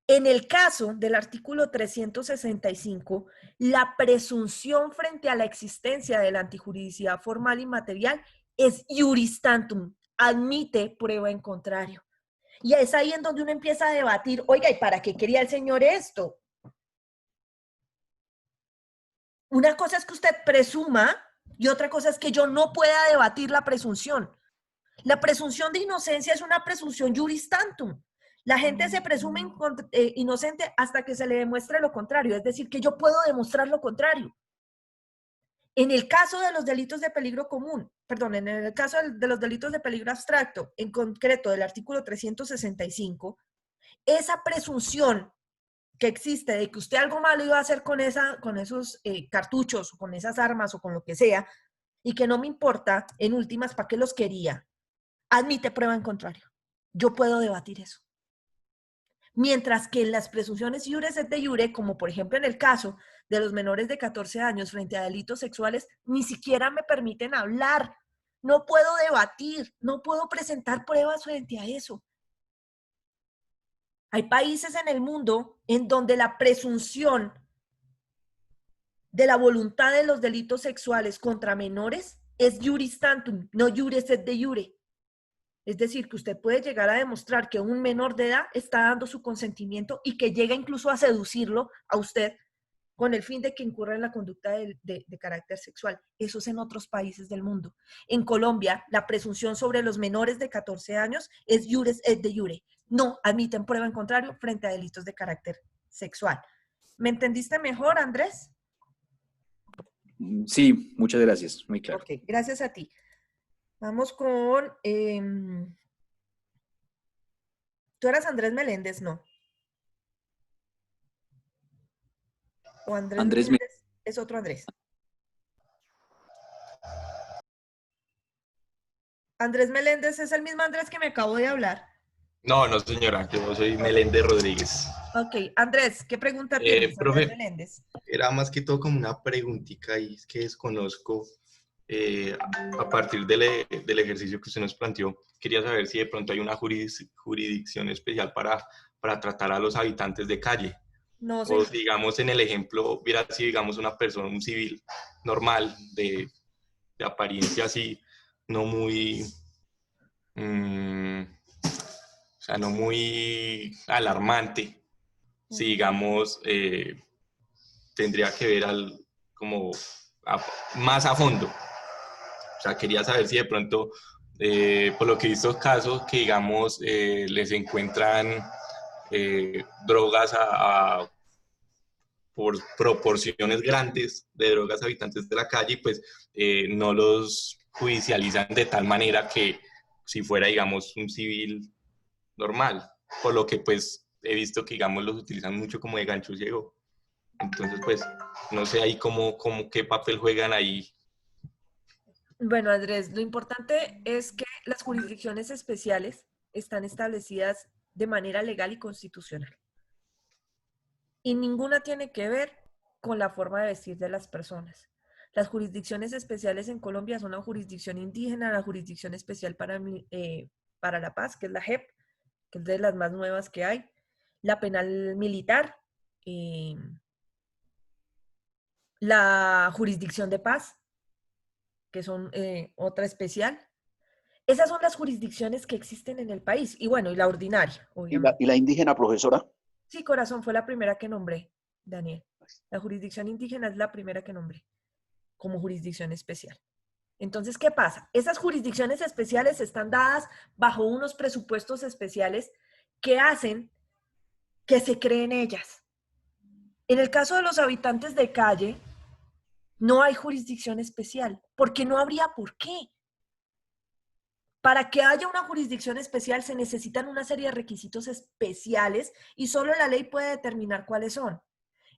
Speaker 1: En el caso del artículo 365, la presunción frente a la existencia de la antijuridicidad formal y material es iuris tantum, admite prueba en contrario. Y es ahí en donde uno empieza a debatir, oiga, ¿y para qué quería el señor esto? Una cosa es que usted presuma y otra cosa es que yo no pueda debatir la presunción. La presunción de inocencia es una presunción iuris tantum. La gente se presume inocente hasta que se le demuestre lo contrario, es decir, que yo puedo demostrar lo contrario. En el caso de los delitos de peligro común, perdón, en el caso de los delitos de peligro abstracto, en concreto del artículo 365, esa presunción que existe de que usted algo malo iba a hacer con esos cartuchos, con esas armas o con lo que sea, y que no me importa, en últimas, ¿para qué los quería? Admite prueba en contrario. Yo puedo debatir eso. Mientras que en las presunciones iures et de iure, como por ejemplo en el caso de los menores de 14 años frente a delitos sexuales, ni siquiera me permiten hablar. No puedo debatir, no puedo presentar pruebas frente a eso. Hay países en el mundo en donde la presunción de la voluntad de los delitos sexuales contra menores es iuris tantum, no iures et de iure. Es decir, que usted puede llegar a demostrar que un menor de edad está dando su consentimiento y que llega incluso a seducirlo a usted con el fin de que incurra en la conducta de carácter sexual. Eso es en otros países del mundo. En Colombia, la presunción sobre los menores de 14 años es iures et de iure. No admiten prueba en contrario frente a delitos de carácter sexual. ¿Me entendiste mejor, Andrés?
Speaker 7: Sí, muchas gracias, muy claro.
Speaker 1: Ok, gracias a ti. Vamos con... ¿Tú eras Andrés Meléndez? No. ¿O Andrés Meléndez es otro Andrés? ¿Andrés Meléndez es el mismo Andrés que me acabo de hablar?
Speaker 8: No, no señora, yo soy Meléndez Rodríguez.
Speaker 1: Ok, Andrés, ¿qué pregunta tienes,
Speaker 8: profe,
Speaker 1: Andrés Meléndez?
Speaker 8: era más que todo como una preguntita y es que desconozco a partir del ejercicio que usted nos planteó. Quería saber si de pronto hay una jurisdicción especial para tratar a los habitantes de calle.
Speaker 1: No,
Speaker 8: O digamos en el ejemplo, hubiera sido digamos una persona, un civil normal, de apariencia así, no muy... o sea, no muy alarmante, si digamos tendría que ver más a fondo. O sea, quería saber si de pronto, por lo que he visto casos, que digamos les encuentran drogas por proporciones grandes de drogas a habitantes de la calle, pues no los judicializan de tal manera que si fuera, digamos, un civil normal, por lo que pues he visto que digamos los utilizan mucho como de gancho ciego. Entonces pues no sé ahí qué papel juegan ahí.
Speaker 1: Bueno, Andrés, lo importante es que las jurisdicciones especiales están establecidas de manera legal y constitucional. Y ninguna tiene que ver con la forma de vestir de las personas. Las jurisdicciones especiales en Colombia son la jurisdicción indígena, la jurisdicción especial para la paz, que es la JEP, que es de las más nuevas que hay, la penal militar, la jurisdicción de paz, que son otra especial. Esas son las jurisdicciones que existen en el país. Y bueno, y la ordinaria, obviamente.
Speaker 4: ¿Y la indígena, profesora?
Speaker 1: Sí, corazón, fue la primera que nombré, Daniel. La jurisdicción indígena es la primera que nombré como jurisdicción especial. Entonces, ¿qué pasa? Esas jurisdicciones especiales están dadas bajo unos presupuestos especiales que hacen que se creen ellas. En el caso de los habitantes de calle, no hay jurisdicción especial, porque no habría por qué. Para que haya una jurisdicción especial se necesitan una serie de requisitos especiales y solo la ley puede determinar cuáles son.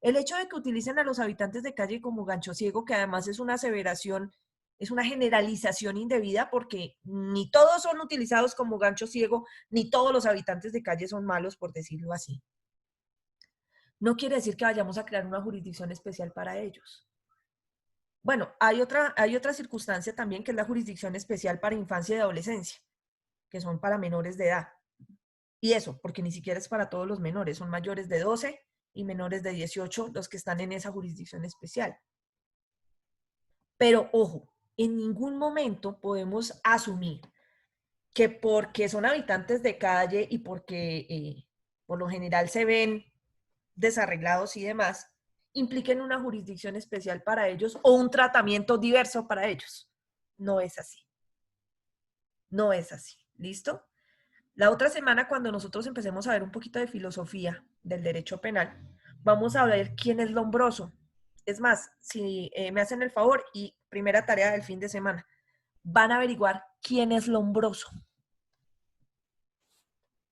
Speaker 1: El hecho de que utilicen a los habitantes de calle como gancho ciego, que además es una aseveración, es una generalización indebida porque ni todos son utilizados como gancho ciego, ni todos los habitantes de calle son malos, por decirlo así. No quiere decir que vayamos a crear una jurisdicción especial para ellos. Bueno, hay otra circunstancia también que es la jurisdicción especial para infancia y adolescencia, que son para menores de edad. Y eso, porque ni siquiera es para todos los menores, son mayores de 12 y menores de 18 los que están en esa jurisdicción especial. Pero ojo, en ningún momento podemos asumir que porque son habitantes de calle y porque por lo general se ven desarreglados y demás, impliquen una jurisdicción especial para ellos o un tratamiento diverso para ellos. No es así. No es así. ¿Listo? La otra semana, cuando nosotros empecemos a ver un poquito de filosofía del derecho penal, vamos a ver quién es Lombroso. es más, si me hacen el favor y primera tarea del fin de semana, van a averiguar quién es Lombroso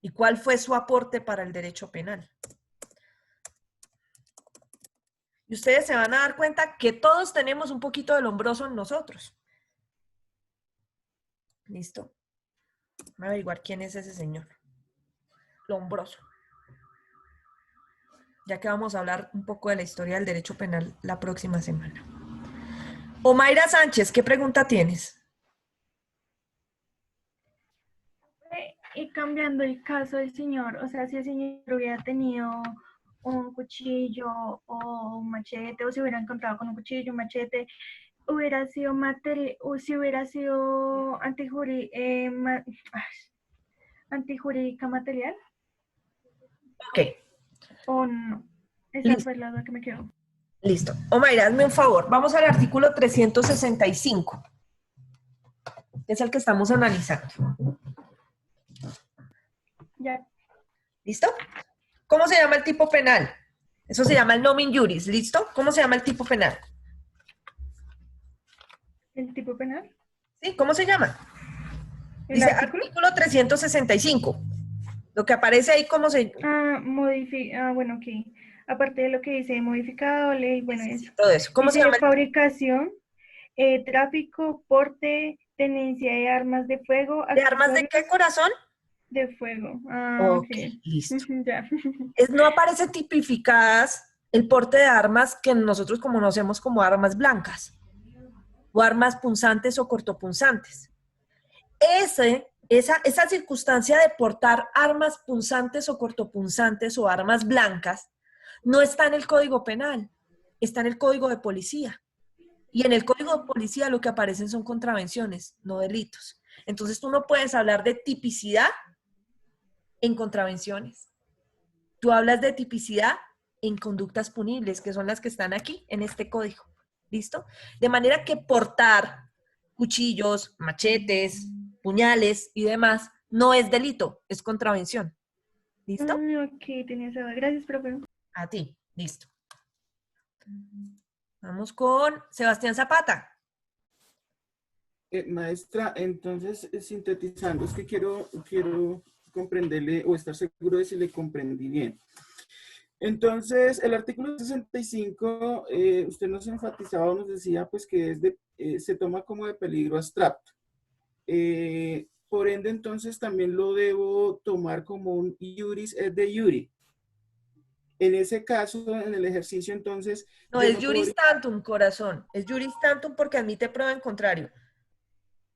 Speaker 1: y cuál fue su aporte para el derecho penal. Y ustedes se van a dar cuenta que todos tenemos un poquito de Lombroso en nosotros. ¿Listo? Van a averiguar quién es ese señor. Lombroso. Ya que vamos a hablar un poco de la historia del derecho penal la próxima semana. Omaira Sánchez, ¿qué pregunta tienes?
Speaker 18: Y cambiando el caso del señor, o sea, si el señor hubiera tenido un cuchillo o un machete, o se hubiera encontrado con un cuchillo, un machete, hubiera sido o si hubiera sido antijurídica material.
Speaker 1: Ok.
Speaker 18: ¿O no? Esa fue la duda que me quedó.
Speaker 1: Listo. Omaira, hazme un favor. Vamos al artículo 365. Es el que estamos analizando.
Speaker 18: Ya.
Speaker 1: ¿Listo? ¿Cómo se llama el tipo penal? Eso se llama el nomen juris. ¿Listo? ¿Cómo se llama el tipo penal?
Speaker 18: ¿El tipo penal?
Speaker 1: Sí, ¿cómo se llama?
Speaker 18: ¿El
Speaker 1: Dice
Speaker 18: artículo?
Speaker 1: 365. Lo que aparece ahí, ¿cómo se...?
Speaker 18: Bueno, ok. Aparte de lo que dice modificado, ley, bueno, eso.
Speaker 1: Todo eso. ¿Cómo se llama?
Speaker 18: Fabricación, tráfico, porte, tenencia de armas de fuego.
Speaker 1: ¿De armas de qué, corazón?
Speaker 18: De fuego.
Speaker 1: Ok, listo.
Speaker 18: Ya.
Speaker 1: No aparece tipificadas el porte de armas que nosotros conocemos como armas blancas, o armas punzantes o cortopunzantes. Esa circunstancia de portar armas punzantes o cortopunzantes o armas blancas no está en el Código Penal, está en el Código de Policía. Y en el Código de Policía lo que aparecen son contravenciones, no delitos. Entonces tú no puedes hablar de tipicidad en contravenciones. Tú hablas de tipicidad en conductas punibles, que son las que están aquí en este código. ¿Listo? De manera que portar cuchillos, machetes, puñales y demás no es delito, es contravención. ¿Listo?
Speaker 18: Ok, tenía esa duda. Gracias, profe.
Speaker 1: A ti, listo. Vamos con Sebastián Zapata.
Speaker 6: Maestra, entonces, sintetizando, es que quiero comprenderle o estar seguro de si le comprendí bien. Entonces, el artículo 65, usted nos enfatizaba o nos decía pues que se toma como de peligro abstracto. Por ende, entonces, también lo debo tomar como un iuris et de iure. En ese caso, en el ejercicio, entonces...
Speaker 1: No, es juris tantum, corazón. Es juris tantum porque admite prueba en contrario.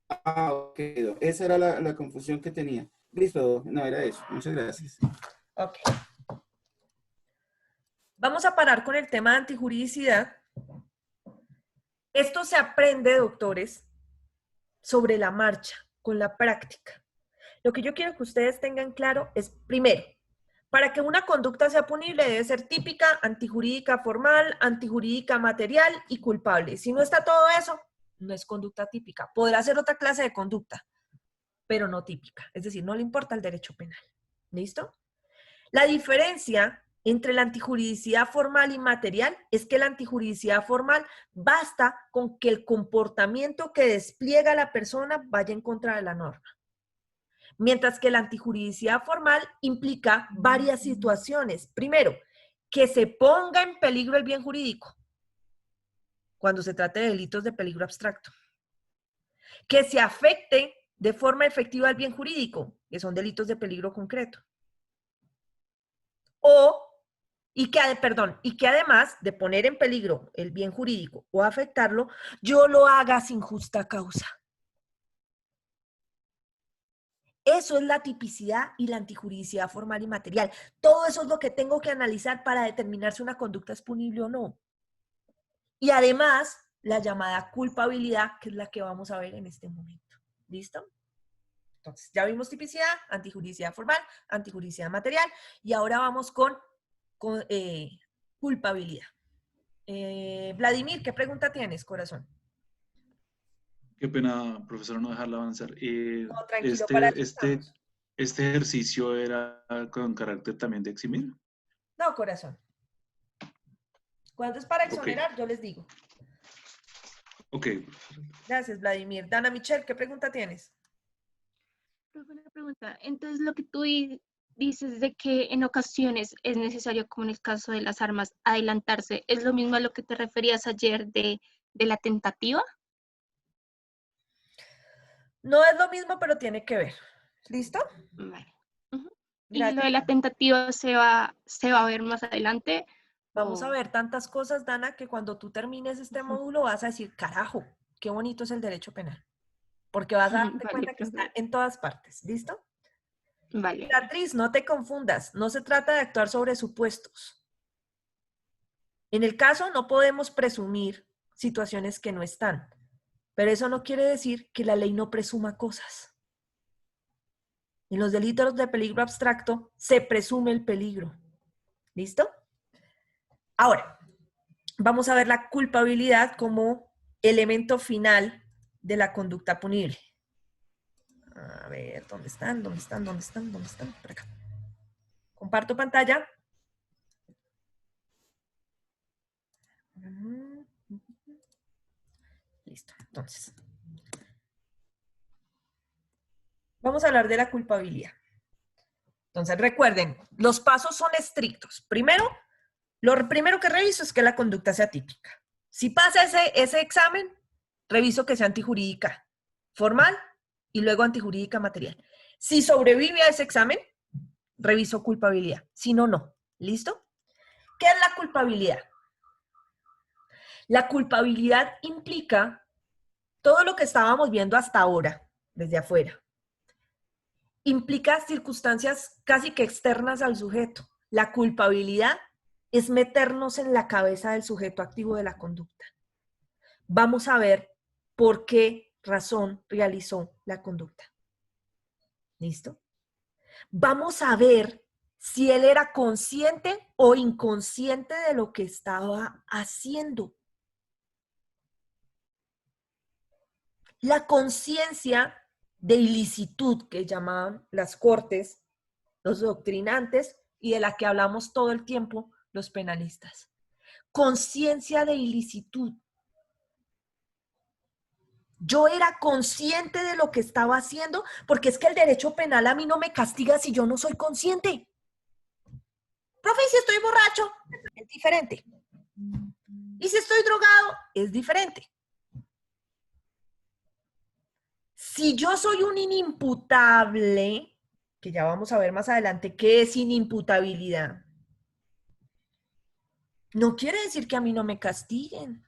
Speaker 6: Ah, ok. Esa era la confusión que tenía. Listo, no era eso. Muchas gracias.
Speaker 1: Ok. Vamos a parar con el tema de antijuridicidad. Esto se aprende, doctores, sobre la marcha, con la práctica. Lo que yo quiero que ustedes tengan claro es, primero, para que una conducta sea punible debe ser típica, antijurídica formal, antijurídica material y culpable. Si no está todo eso, no es conducta típica. Podrá ser otra clase de conducta, pero no típica. Es decir, no le importa el derecho penal. ¿Listo? La diferencia entre la antijuridicidad formal y material es que la antijuridicidad formal basta con que el comportamiento que despliega la persona vaya en contra de la norma. Mientras que la antijuridicidad formal implica varias situaciones. Primero, que se ponga en peligro el bien jurídico, cuando se trate de delitos de peligro abstracto. Que se afecte de forma efectiva el bien jurídico, que son delitos de peligro concreto. Y que además de poner en peligro el bien jurídico o afectarlo, yo lo haga sin justa causa. Eso es la tipicidad y la antijuridicidad formal y material. Todo eso es lo que tengo que analizar para determinar si una conducta es punible o no. Y además, la llamada culpabilidad, que es la que vamos a ver en este momento. ¿Listo? Entonces, ya vimos tipicidad, antijuridicidad formal, antijuridicidad material, y ahora vamos con culpabilidad. Vladimir, ¿qué pregunta tienes, corazón?
Speaker 9: Qué pena, profesora, no dejarla avanzar.
Speaker 1: No, tranquilo, para
Speaker 9: este ejercicio era con carácter también de eximir.
Speaker 1: No, corazón. Cuando es para exonerar, yo les digo.
Speaker 9: Ok.
Speaker 1: Gracias, Vladimir. Dana Michelle, ¿qué pregunta tienes?
Speaker 10: Una pregunta. Entonces, lo que tú dices de que en ocasiones es necesario, como en el caso de las armas, adelantarse, ¿es lo mismo a lo que te referías ayer de la tentativa?
Speaker 1: No es lo mismo, pero tiene que ver. ¿Listo?
Speaker 10: Vale. ¿Y lo de la tentativa se va a ver más adelante?
Speaker 1: Vamos a ver tantas cosas, Dana, que cuando tú termines este módulo vas a decir, carajo, qué bonito es el derecho penal. Porque vas a darte cuenta que está en todas partes. ¿Listo?
Speaker 10: Vale.
Speaker 1: Beatriz, no te confundas. No se trata de actuar sobre supuestos. En el caso no podemos presumir situaciones que no están. Pero eso no quiere decir que la ley no presuma cosas. En los delitos de peligro abstracto se presume el peligro. ¿Listo? Ahora, vamos a ver la culpabilidad como elemento final de la conducta punible. A ver, ¿dónde están? ¿Dónde están? ¿Dónde están? ¿Dónde están? Por acá. Comparto pantalla. Listo, entonces. Vamos a hablar de la culpabilidad. Entonces, recuerden, los pasos son estrictos. Primero, lo primero que reviso es que la conducta sea típica. Si pasa ese examen, reviso que sea antijurídica formal y luego antijurídica material. Si sobrevive a ese examen, reviso culpabilidad. Si no, no. ¿Listo? ¿Qué es la culpabilidad? La culpabilidad implica todo lo que estábamos viendo hasta ahora, desde afuera. Implica circunstancias casi que externas al sujeto. La culpabilidad es meternos en la cabeza del sujeto activo de la conducta. Vamos a ver por qué razón realizó la conducta. ¿Listo? Vamos a ver si él era consciente o inconsciente de lo que estaba haciendo. La conciencia de ilicitud que llamaban las cortes, los doctrinantes y de la que hablamos todo el tiempo los penalistas. Conciencia de ilicitud. Yo era consciente de lo que estaba haciendo, porque es que el derecho penal a mí no me castiga si yo no soy consciente. Profe, ¿y si estoy borracho? Es diferente. ¿Y si estoy drogado? Es diferente. Si yo soy un inimputable, que ya vamos a ver más adelante qué es inimputabilidad, no quiere decir que a mí no me castiguen.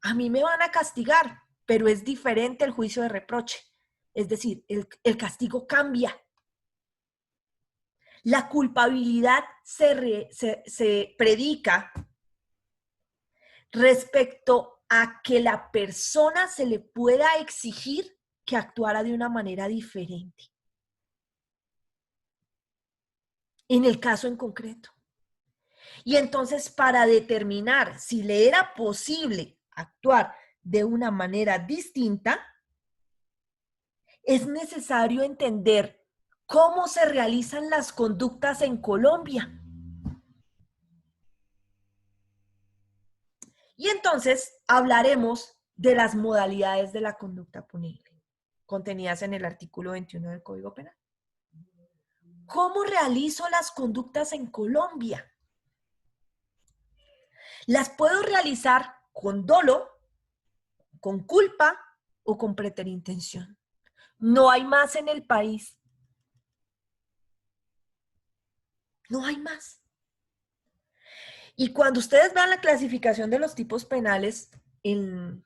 Speaker 1: A mí me van a castigar, pero es diferente el juicio de reproche. Es decir, el castigo cambia. La culpabilidad se predica respecto a que la persona se le pueda exigir que actuara de una manera diferente. En el caso en concreto. Y entonces, para determinar si le era posible actuar de una manera distinta, es necesario entender cómo se realizan las conductas en Colombia. Y entonces hablaremos de las modalidades de la conducta punible, contenidas en el artículo 21 del Código Penal. ¿Cómo realizo las conductas en Colombia? Las puedo realizar con dolo, con culpa o con preterintención. No hay más en el país. No hay más. Y cuando ustedes vean la clasificación de los tipos penales en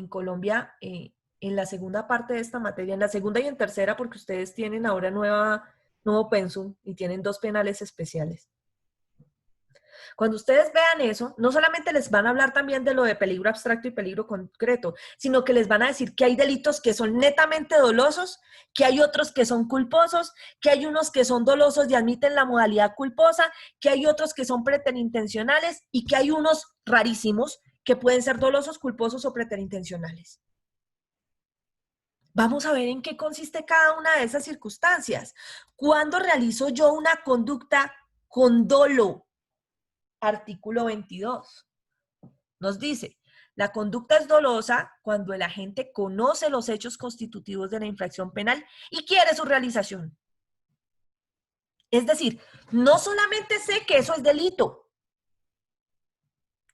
Speaker 1: Colombia, en la segunda parte de esta materia, en la segunda y en tercera, porque ustedes tienen ahora nuevo pensum y tienen 2 penales especiales. Cuando ustedes vean eso, no solamente les van a hablar también de lo de peligro abstracto y peligro concreto, sino que les van a decir que hay delitos que son netamente dolosos, que hay otros que son culposos, que hay unos que son dolosos y admiten la modalidad culposa, que hay otros que son preterintencionales y que hay unos rarísimos que pueden ser dolosos, culposos o preterintencionales. Vamos a ver en qué consiste cada una de esas circunstancias. ¿Cuándo realizo yo una conducta con dolo? artículo 22. Nos dice, la conducta es dolosa cuando el agente conoce los hechos constitutivos de la infracción penal y quiere su realización. Es decir, no solamente sé que eso es delito.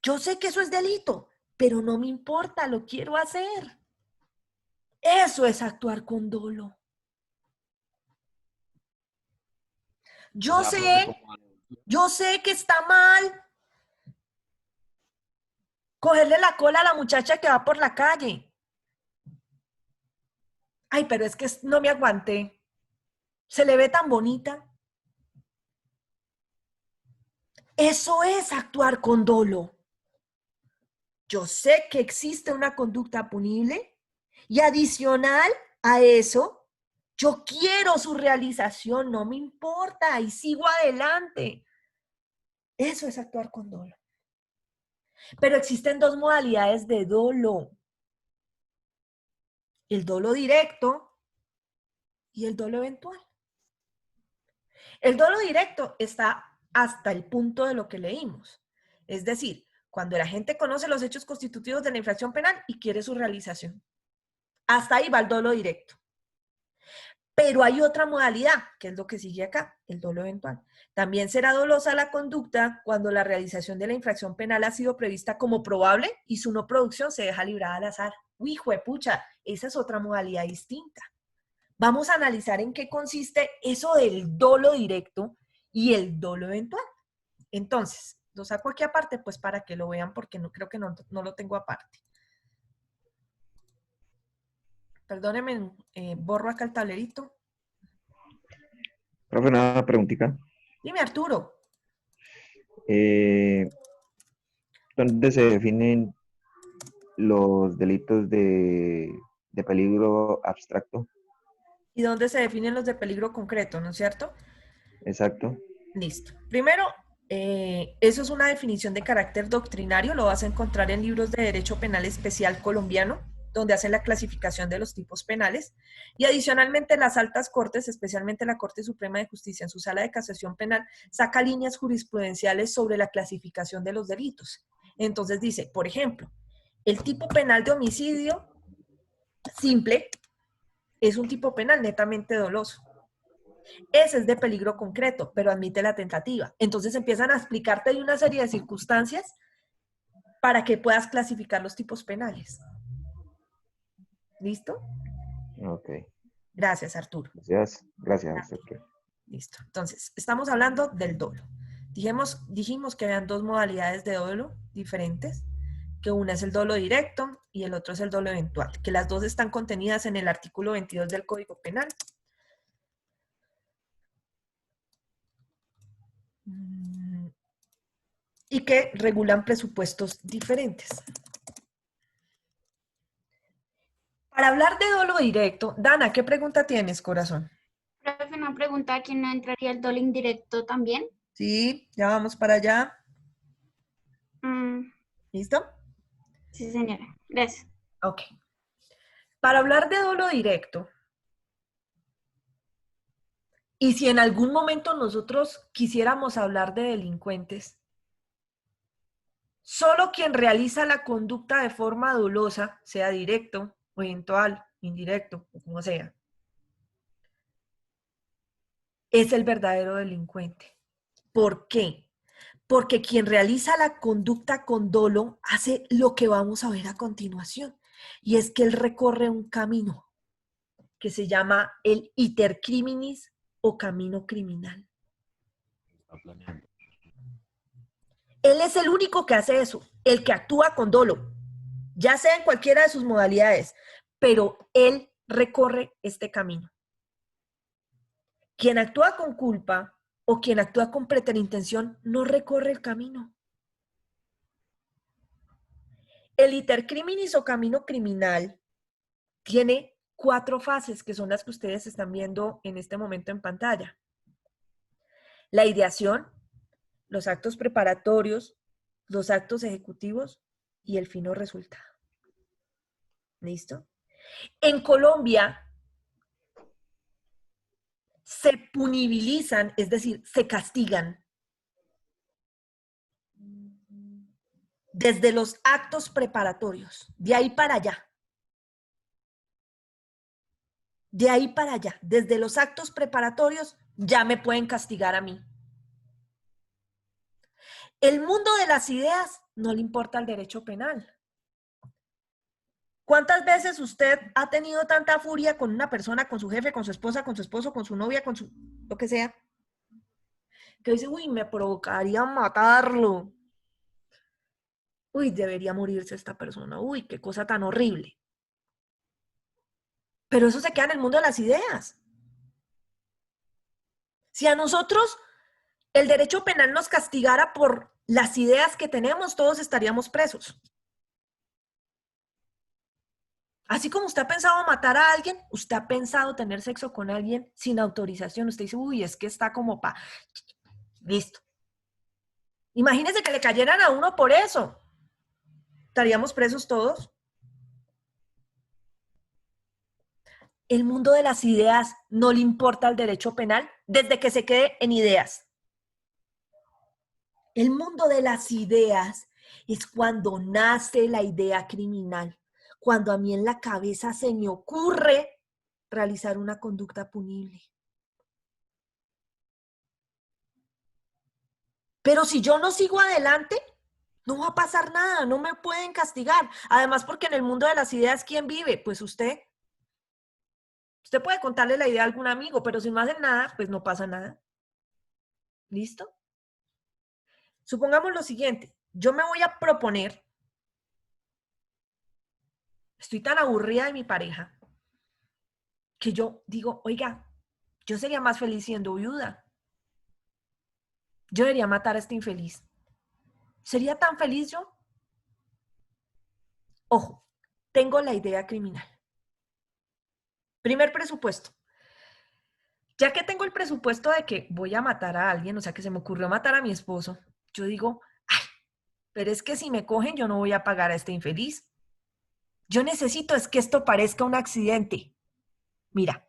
Speaker 1: Yo sé que eso es delito, pero no me importa, lo quiero hacer. Eso es actuar con dolo. Yo sé que está mal cogerle la cola a la muchacha que va por la calle. Ay, pero es que no me aguanté. Se le ve tan bonita. Eso es actuar con dolo. Yo sé que existe una conducta punible y adicional a eso, yo quiero su realización, no me importa y sigo adelante. Eso es actuar con dolo. Pero existen dos modalidades de dolo. El dolo directo y el dolo eventual. El dolo directo está hasta el punto de lo que leímos. Es decir, cuando el agente conoce los hechos constitutivos de la infracción penal y quiere su realización. Hasta ahí va el dolo directo. Pero hay otra modalidad, que es lo que sigue acá, el dolo eventual. También será dolosa la conducta cuando la realización de la infracción penal ha sido prevista como probable y su no producción se deja librada al azar. Uy, juepucha, esa es otra modalidad distinta. Vamos a analizar en qué consiste eso del dolo directo y el dolo eventual. Entonces, lo saco aquí aparte, pues para que lo vean, porque no creo que no lo tengo aparte. Perdónenme, borro acá el tablerito.
Speaker 11: Profe, una preguntita.
Speaker 1: Dime, Arturo.
Speaker 11: ¿Dónde se definen los delitos de peligro abstracto?
Speaker 1: ¿Y dónde se definen los de peligro concreto, no es cierto?
Speaker 11: Exacto.
Speaker 1: Listo. Primero, eso es una definición de carácter doctrinario, lo vas a encontrar en libros de Derecho Penal Especial colombiano, donde hacen la clasificación de los tipos penales, y adicionalmente las altas cortes, especialmente la Corte Suprema de Justicia en su sala de casación penal, saca líneas jurisprudenciales sobre la clasificación de los delitos. Entonces dice, por ejemplo, el tipo penal de homicidio simple es un tipo penal netamente doloso. Ese es de peligro concreto, pero admite la tentativa. Entonces empiezan a explicarte de una serie de circunstancias para que puedas clasificar los tipos penales. ¿Listo?
Speaker 11: Ok.
Speaker 1: Gracias, Arturo.
Speaker 11: Gracias. Okay.
Speaker 1: Listo. Entonces, estamos hablando del dolo. Dijimos que habían dos modalidades de dolo diferentes, que una es el dolo directo y el otro es el dolo eventual, que las dos están contenidas en el artículo 22 del Código Penal. Y que regulan presupuestos diferentes. Para hablar de dolo directo, Dana, ¿qué pregunta tienes, corazón?
Speaker 12: Profe, una pregunta, ¿aquí no entraría el dolo indirecto también?
Speaker 1: Sí, ya vamos para allá. ¿Listo?
Speaker 12: Sí, señora. Gracias.
Speaker 1: Ok. Para hablar de dolo directo, y si en algún momento nosotros quisiéramos hablar de delincuentes, solo quien realiza la conducta de forma dolosa, sea directo, o eventual, indirecto, o como sea, es el verdadero delincuente. ¿Por qué? Porque quien realiza la conducta con dolo hace lo que vamos a ver a continuación. Y es que él recorre un camino que se llama el iter criminis o camino criminal. Él es el único que hace eso, el que actúa con dolo, ya sea en cualquiera de sus modalidades, pero él recorre este camino. Quien actúa con culpa o quien actúa con preterintención no recorre el camino. El iter criminis o camino criminal tiene 4 fases que son las que ustedes están viendo en este momento en pantalla. La ideación, los actos preparatorios, los actos ejecutivos y el fino resultado. ¿Listo? En Colombia se punibilizan, es decir, se castigan desde los actos preparatorios, de ahí para allá. De ahí para allá, desde los actos preparatorios, ya me pueden castigar a mí. El mundo de las ideas no le importa el derecho penal. ¿Cuántas veces usted ha tenido tanta furia con una persona, con su jefe, con su esposa, con su esposo, con su novia, con su lo que sea, que dice, uy, me provocaría matarlo? Uy, debería morirse esta persona. Uy, qué cosa tan horrible. Pero eso se queda en el mundo de las ideas. Si a nosotros el derecho penal nos castigara por las ideas que tenemos, todos estaríamos presos. Así como usted ha pensado matar a alguien, usted ha pensado tener sexo con alguien sin autorización. Usted dice, uy, es que está como pa... Listo. Imagínese que le cayeran a uno por eso. ¿Estaríamos presos todos? El mundo de las ideas no le importa el derecho penal desde que se quede en ideas. El mundo de las ideas es cuando nace la idea criminal, cuando a mí en la cabeza se me ocurre realizar una conducta punible. Pero si yo no sigo adelante, no va a pasar nada, no me pueden castigar. Además, porque en el mundo de las ideas, ¿quién vive? Pues usted. Usted puede contarle la idea a algún amigo, pero si no hacen nada, pues no pasa nada. ¿Listo? Supongamos lo siguiente, yo me voy a proponer, estoy tan aburrida de mi pareja, que yo digo, oiga, yo sería más feliz siendo viuda. Yo debería matar a este infeliz. ¿Sería tan feliz yo? Ojo, tengo la idea criminal. Primer presupuesto. Ya que tengo el presupuesto de que voy a matar a alguien, o sea, que se me ocurrió matar a mi esposo, yo digo, ay, pero es que si me cogen yo no voy a pagar a este infeliz. Yo necesito es que esto parezca un accidente. Mira,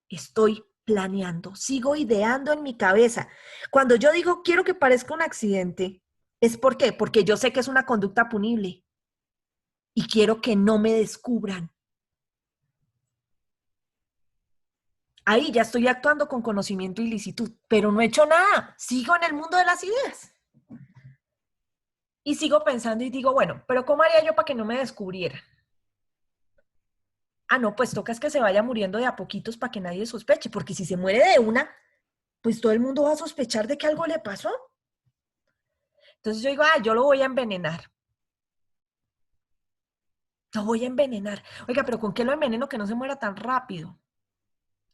Speaker 1: estoy planeando, sigo ideando en mi cabeza. Cuando yo digo quiero que parezca un accidente, ¿es por qué? Porque yo sé que es una conducta punible y quiero que no me descubran. Ahí ya estoy actuando con conocimiento y licitud, pero no he hecho nada. Sigo en el mundo de las ideas. Y sigo pensando y digo, bueno, pero ¿cómo haría yo para que no me descubrieran? Ah, no, pues toca es que se vaya muriendo de a poquitos para que nadie sospeche, porque si se muere de una, pues todo el mundo va a sospechar de que algo le pasó. Entonces yo digo, ah, yo lo voy a envenenar. Lo voy a envenenar. Oiga, pero ¿con qué lo enveneno que no se muera tan rápido?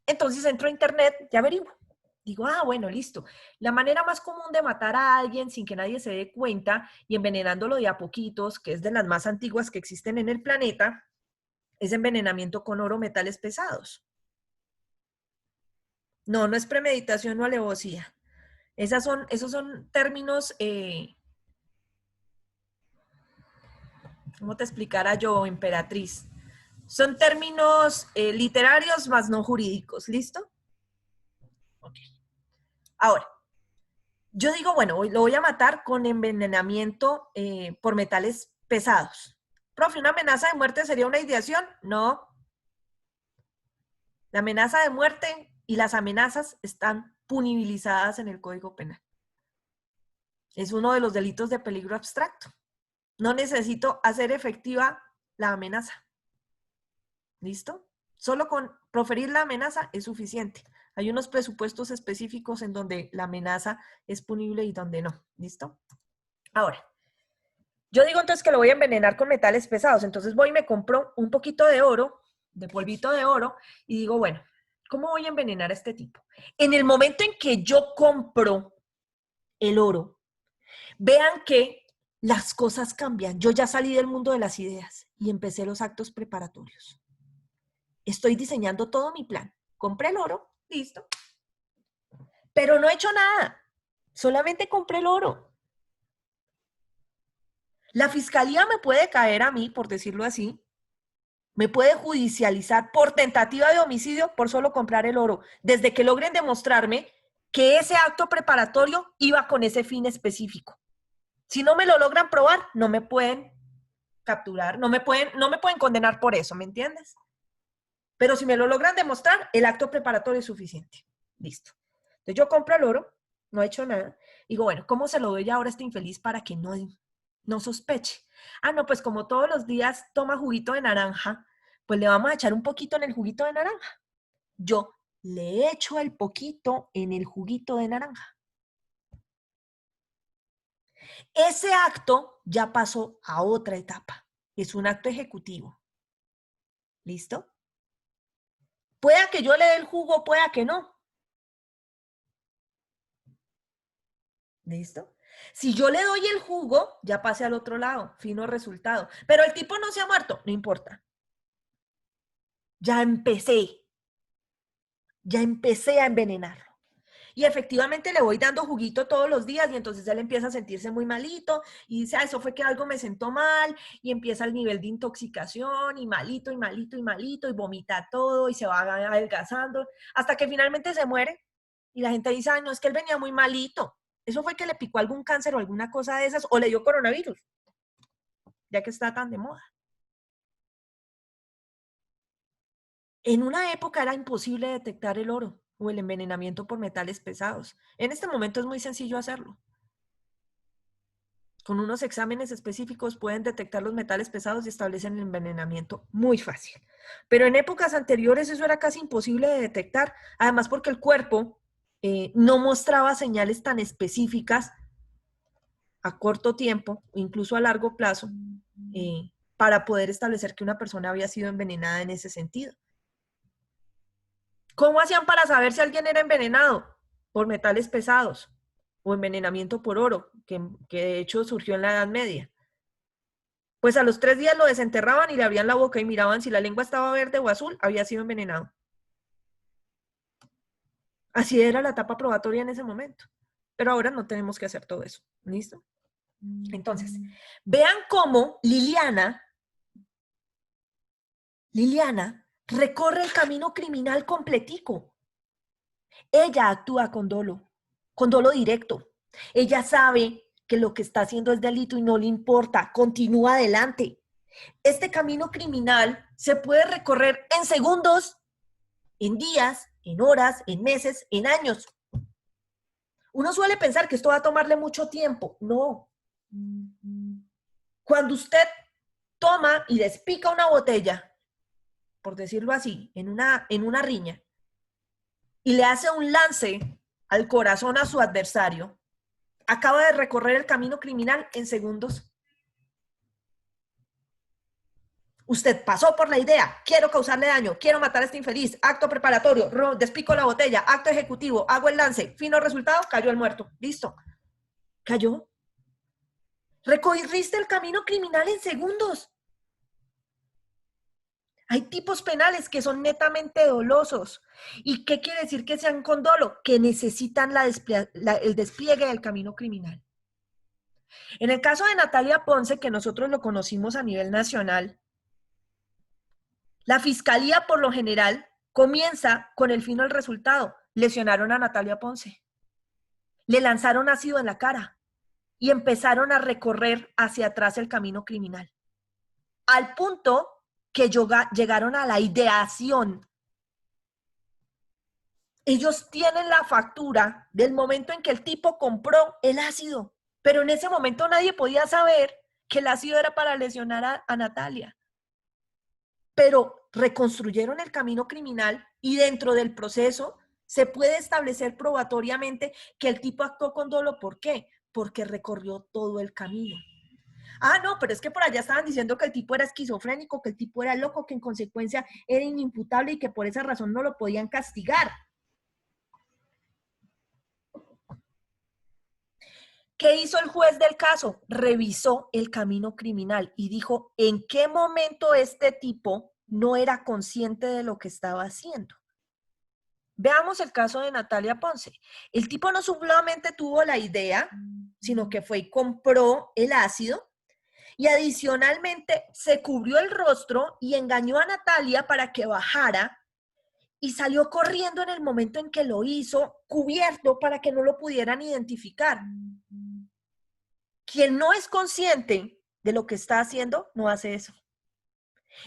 Speaker 1: Entonces entro a internet y averiguo. Digo, ah, bueno, listo. La manera más común de matar a alguien sin que nadie se dé cuenta y envenenándolo de a poquitos, que es de las más antiguas que existen en el planeta, es envenenamiento con oro, metales pesados. No, no es premeditación o alevosía. Esos son términos, ¿cómo te explicara yo, emperatriz? Son términos literarios más no jurídicos, ¿listo? Ok. Ahora, yo digo, bueno, lo voy a matar con envenenamiento por metales pesados. Profe, ¿una amenaza de muerte sería una ideación? No. La amenaza de muerte y las amenazas están punibilizadas en el Código Penal. Es uno de los delitos de peligro abstracto. No necesito hacer efectiva la amenaza. ¿Listo? Solo con proferir la amenaza es suficiente. Hay unos presupuestos específicos en donde la amenaza es punible y donde no. ¿Listo? Ahora, yo digo entonces que lo voy a envenenar con metales pesados. Entonces voy y me compro un poquito de oro, de polvito de oro, y digo, bueno, ¿cómo voy a envenenar a este tipo? En el momento en que yo compro el oro, vean que las cosas cambian. Yo ya salí del mundo de las ideas y empecé los actos preparatorios. Estoy diseñando todo mi plan. Compré el oro, listo. Pero no he hecho nada. Solamente compré el oro. La fiscalía me puede caer a mí, por decirlo así. Me puede judicializar por tentativa de homicidio por solo comprar el oro, desde que logren demostrarme que ese acto preparatorio iba con ese fin específico. Si no me lo logran probar, no me pueden capturar, no me pueden condenar por eso, ¿me entiendes? Pero si me lo logran demostrar, el acto preparatorio es suficiente. Listo. Entonces yo compro el oro, no he hecho nada. Digo, bueno, ¿cómo se lo doy ahora a este infeliz para que no sospeche? Ah, no, pues como todos los días toma juguito de naranja, pues le vamos a echar un poquito en el juguito de naranja. Yo le echo el poquito en el juguito de naranja. Ese acto ya pasó a otra etapa. Es un acto ejecutivo. ¿Listo? Pueda que yo le dé el jugo, pueda que no. ¿Listo? Si yo le doy el jugo, ya pasé al otro lado, fino resultado. Pero el tipo no se ha muerto, no importa. Ya empecé a envenenarlo. Y efectivamente le voy dando juguito todos los días y entonces él empieza a sentirse muy malito y dice, eso fue que algo me sentó mal y empieza el nivel de intoxicación y malito y malito y malito y vomita todo y se va adelgazando hasta que finalmente se muere y la gente dice, ay, no, es que él venía muy malito. Eso fue que le picó algún cáncer o alguna cosa de esas o le dio coronavirus, ya que está tan de moda. En una época era imposible detectar el oro o el envenenamiento por metales pesados. En este momento es muy sencillo hacerlo. Con unos exámenes específicos pueden detectar los metales pesados y establecen el envenenamiento muy fácil. Pero en épocas anteriores eso era casi imposible de detectar, además porque el cuerpo no mostraba señales tan específicas a corto tiempo, incluso a largo plazo, para poder establecer que una persona había sido envenenada en ese sentido. ¿Cómo hacían para saber si alguien era envenenado? Por metales pesados o envenenamiento por oro, que de hecho surgió en la Edad Media. Pues a los 3 días lo desenterraban y le abrían la boca y miraban si la lengua estaba verde o azul, había sido envenenado. Así era la etapa probatoria en ese momento. Pero ahora no tenemos que hacer todo eso. ¿Listo? Entonces, vean cómo Liliana recorre el camino criminal completico. Ella actúa con dolo directo. Ella sabe que lo que está haciendo es delito y no le importa, continúa adelante. Este camino criminal se puede recorrer en segundos, en días, en horas, en meses, en años. Uno suele pensar que esto va a tomarle mucho tiempo. No. Cuando usted toma y despica una botella, por decirlo así, en una riña, y le hace un lance al corazón a su adversario, acaba de recorrer el camino criminal en segundos. Usted pasó por la idea, quiero causarle daño, quiero matar a este infeliz, acto preparatorio, despico la botella, acto ejecutivo, hago el lance, fino resultado, cayó el muerto. Listo. ¿Cayó? Recorriste el camino criminal en segundos. Hay tipos penales que son netamente dolosos. ¿Y qué quiere decir que sean con dolo? Que necesitan el despliegue del camino criminal. En el caso de Natalia Ponce, que nosotros lo conocimos a nivel nacional, la fiscalía por lo general comienza con el fino del resultado. Lesionaron a Natalia Ponce. Le lanzaron ácido en la cara y empezaron a recorrer hacia atrás el camino criminal. Al punto que llegaron a la ideación. Ellos tienen la factura del momento en que el tipo compró el ácido, pero en ese momento nadie podía saber que el ácido era para lesionar a Natalia. Pero reconstruyeron el camino criminal y dentro del proceso se puede establecer probatoriamente que el tipo actuó con dolo. ¿Por qué? Porque recorrió todo el camino. Ah, no, pero es que por allá estaban diciendo que el tipo era esquizofrénico, que el tipo era loco, que en consecuencia era inimputable y que por esa razón no lo podían castigar. ¿Qué hizo el juez del caso? Revisó el camino criminal y dijo en qué momento este tipo no era consciente de lo que estaba haciendo. Veamos el caso de Natalia Ponce. El tipo no solamente tuvo la idea, sino que fue y compró el ácido y adicionalmente se cubrió el rostro y engañó a Natalia para que bajara y salió corriendo en el momento en que lo hizo, cubierto para que no lo pudieran identificar. Quien no es consciente de lo que está haciendo, no hace eso.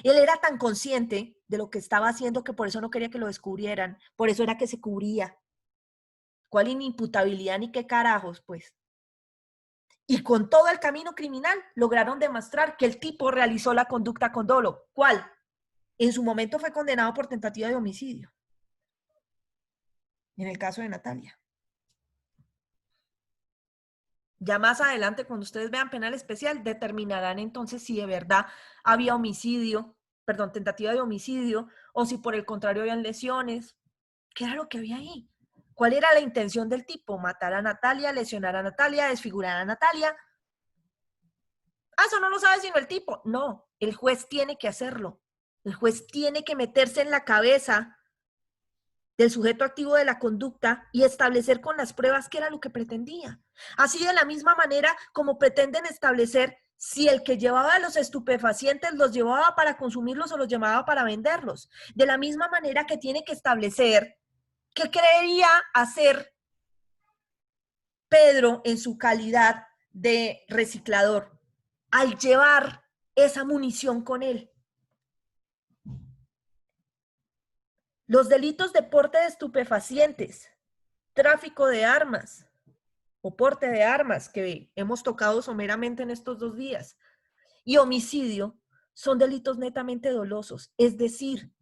Speaker 1: Él era tan consciente de lo que estaba haciendo que por eso no quería que lo descubrieran, por eso era que se cubría. ¿Cuál inimputabilidad ni qué carajos, pues? Y con todo el camino criminal lograron demostrar que el tipo realizó la conducta con dolo. ¿Cuál? En su momento fue condenado por tentativa de homicidio. En el caso de Natalia. Ya más adelante, cuando ustedes vean penal especial, determinarán entonces si de verdad había homicidio, perdón, tentativa de homicidio, o si por el contrario habían lesiones. ¿Qué era lo que había ahí? ¿Cuál era la intención del tipo? ¿Matar a Natalia, lesionar a Natalia, desfigurar a Natalia? Ah, eso no lo sabe sino el tipo. No, el juez tiene que hacerlo. El juez tiene que meterse en la cabeza del sujeto activo de la conducta y establecer con las pruebas qué era lo que pretendía. Así de la misma manera como pretenden establecer si el que llevaba los estupefacientes los llevaba para consumirlos o los llevaba para venderlos. De la misma manera que tiene que establecer qué creería hacer Pedro en su calidad de reciclador al llevar esa munición con él. Los delitos de porte de estupefacientes, tráfico de armas o porte de armas que hemos tocado someramente en estos 2 días y homicidio son delitos netamente dolosos. Es decir,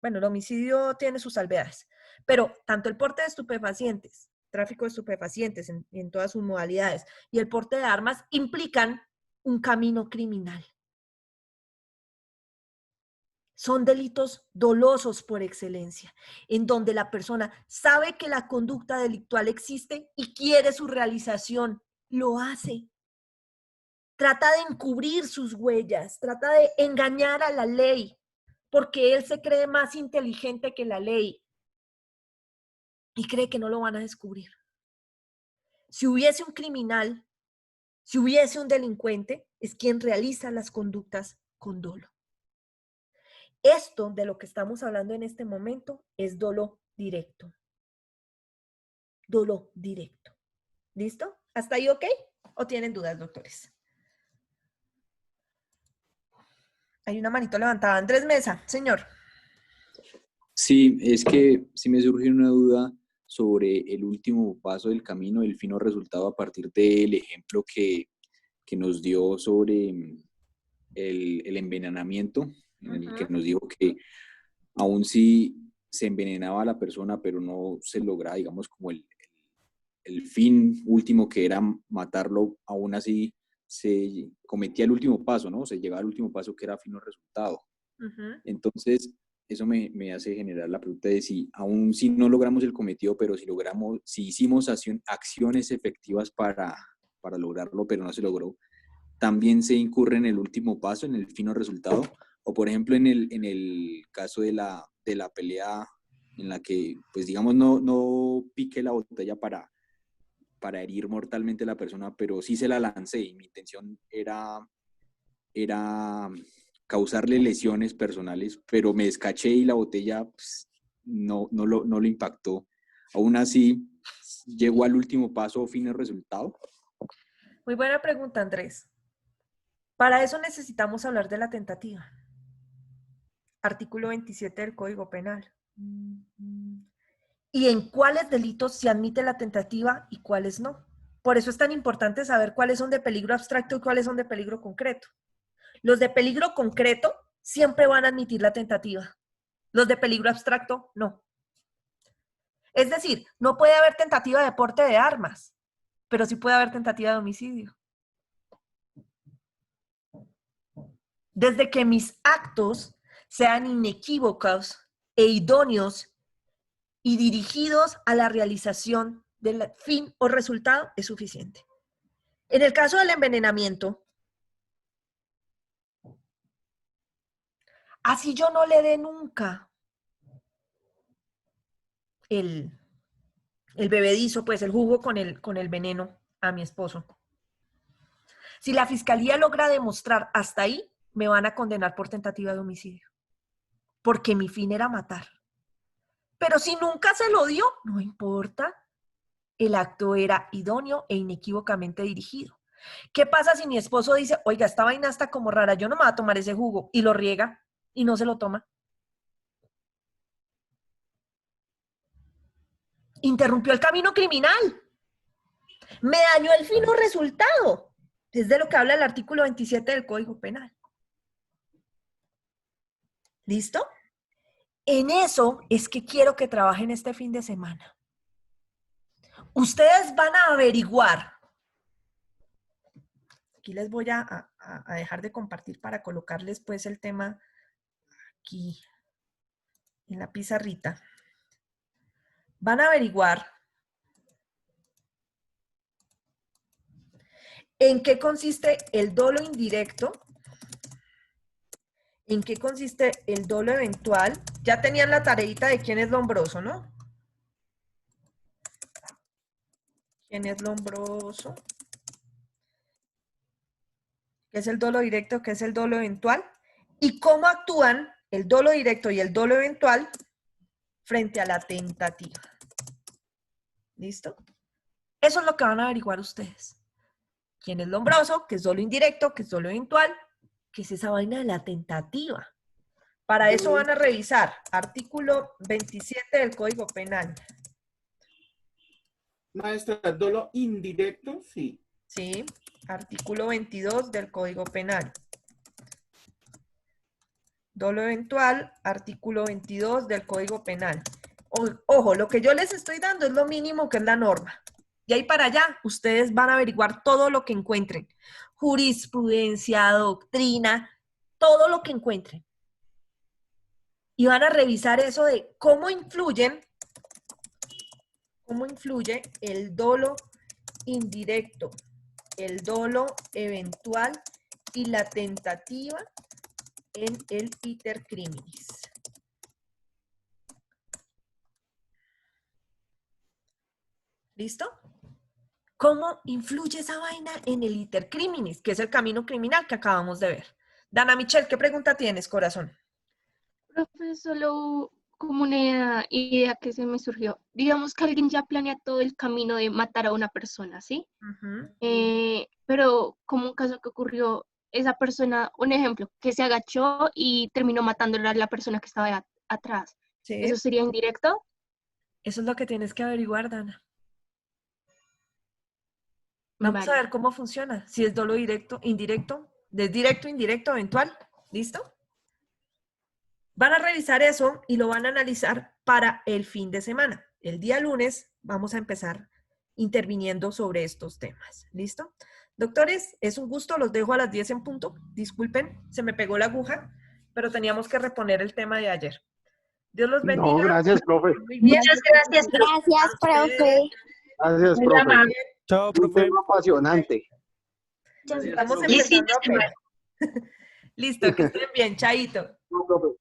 Speaker 1: bueno, el homicidio tiene sus salvedades, pero tanto el porte de estupefacientes, tráfico de estupefacientes en todas sus modalidades y el porte de armas implican un camino criminal. Son delitos dolosos por excelencia, en donde la persona sabe que la conducta delictual existe y quiere su realización, lo hace. Trata de encubrir sus huellas, trata de engañar a la ley, porque él se cree más inteligente que la ley y cree que no lo van a descubrir. Si hubiese un criminal, si hubiese un delincuente, es quien realiza las conductas con dolo. Esto de lo que estamos hablando en este momento es dolo directo. Dolo directo. ¿Listo? ¿Hasta ahí ok? ¿O tienen dudas, doctores? Hay una manito levantada. Andrés Mesa, señor.
Speaker 7: Sí, es que sí me surge una duda sobre el último paso del camino, el fino resultado a partir del ejemplo que nos dio sobre el envenenamiento, en el que nos dijo que aún si se envenenaba a la persona, pero no se lograba, digamos, como el fin último que era matarlo, aún así se cometía el último paso, ¿no? Se llegaba al último paso que era fino resultado. Entonces, eso me hace generar la pregunta de si, aún si no logramos el cometido, pero si hicimos acciones efectivas para lograrlo, pero no se logró, también se incurre en el último paso, en el fino resultado. O por ejemplo, en el caso de la pelea en la que, pues digamos, no piqué la botella para herir mortalmente a la persona, pero sí se la lancé y mi intención era causarle lesiones personales, pero me descaché y la botella pues, no lo impactó. Aún así, llegó al último paso o fin el resultado.
Speaker 1: Muy buena pregunta, Andrés. Para eso necesitamos hablar de la tentativa. Artículo 27 del Código Penal. Y en cuáles delitos se admite la tentativa y cuáles no. Por eso es tan importante saber cuáles son de peligro abstracto y cuáles son de peligro concreto. Los de peligro concreto siempre van a admitir la tentativa. Los de peligro abstracto, no. Es decir, no puede haber tentativa de porte de armas, pero sí puede haber tentativa de homicidio. Desde que mis actos sean inequívocos e idóneos y dirigidos a la realización del fin o resultado, es suficiente. En el caso del envenenamiento, así yo no le dé nunca el bebedizo, pues el jugo con el veneno a mi esposo. Si la fiscalía logra demostrar hasta ahí, me van a condenar por tentativa de homicidio, porque mi fin era matar. Pero si nunca se lo dio, no importa. El acto era idóneo e inequívocamente dirigido. ¿Qué pasa si mi esposo dice, oiga, esta vaina está como rara, yo no me voy a tomar ese jugo, y lo riega y no se lo toma? Interrumpió el camino criminal. Me dañó el fino resultado. Es de lo que habla el artículo 27 del Código Penal. ¿Listo? En eso es que quiero que trabajen este fin de semana. Ustedes van a averiguar. Aquí les voy a dejar de compartir para colocarles pues el tema aquí en la pizarrita. Van a averiguar en qué consiste el dolo indirecto, en qué consiste el dolo eventual. Ya tenían la tareita de quién es Lombroso, ¿no? ¿Quién es Lombroso? ¿Qué es el dolo directo? ¿Qué es el dolo eventual? Y cómo actúan el dolo directo y el dolo eventual frente a la tentativa. ¿Listo? Eso es lo que van a averiguar ustedes. ¿Quién es Lombroso? ¿Qué es dolo indirecto? ¿Qué es dolo eventual? ¿Qué es esa vaina de la tentativa? Para eso van a revisar artículo 27 del Código Penal.
Speaker 6: Maestra, dolo indirecto, sí.
Speaker 1: Sí, artículo 22 del Código Penal. Dolo eventual, artículo 22 del Código Penal. Ojo, lo que yo les estoy dando es lo mínimo que es la norma. Y ahí para allá, ustedes van a averiguar todo lo que encuentren. Jurisprudencia, doctrina, todo lo que encuentren. Y van a revisar eso de cómo influye el dolo indirecto, el dolo eventual y la tentativa en el iter criminis. ¿Listo? ¿Cómo influye esa vaina en el iter criminis, que es el camino criminal que acabamos de ver? Dana Michelle, ¿qué pregunta tienes, corazón?
Speaker 10: Profe, solo como una idea que se me surgió. Digamos que alguien ya planea todo el camino de matar a una persona, ¿sí? Pero como un caso que ocurrió, esa persona, un ejemplo, que se agachó y terminó matándola a la persona que estaba atrás.
Speaker 1: Sí.
Speaker 10: ¿Eso sería indirecto?
Speaker 1: Eso es lo que tienes que averiguar, Dana. Vamos a ver cómo funciona. Si es dolo directo, indirecto, de directo, indirecto, eventual. ¿Listo? Van a revisar eso y lo van a analizar para el fin de semana. El día lunes vamos a empezar interviniendo sobre estos temas. ¿Listo? Doctores, es un gusto. Los dejo a las 10 en punto. Disculpen, se me pegó la aguja, pero teníamos que reponer el tema de ayer. Dios los bendiga.
Speaker 13: No, gracias, profe.
Speaker 1: Muy bien.
Speaker 19: Muchas gracias. Gracias, profe.
Speaker 13: Gracias,
Speaker 19: Muy
Speaker 13: profe.
Speaker 19: amable.
Speaker 13: Chao, profe. Un tema apasionante.
Speaker 1: Estamos empezando a ver. Listo, que estén bien, chaito.
Speaker 13: No, profe.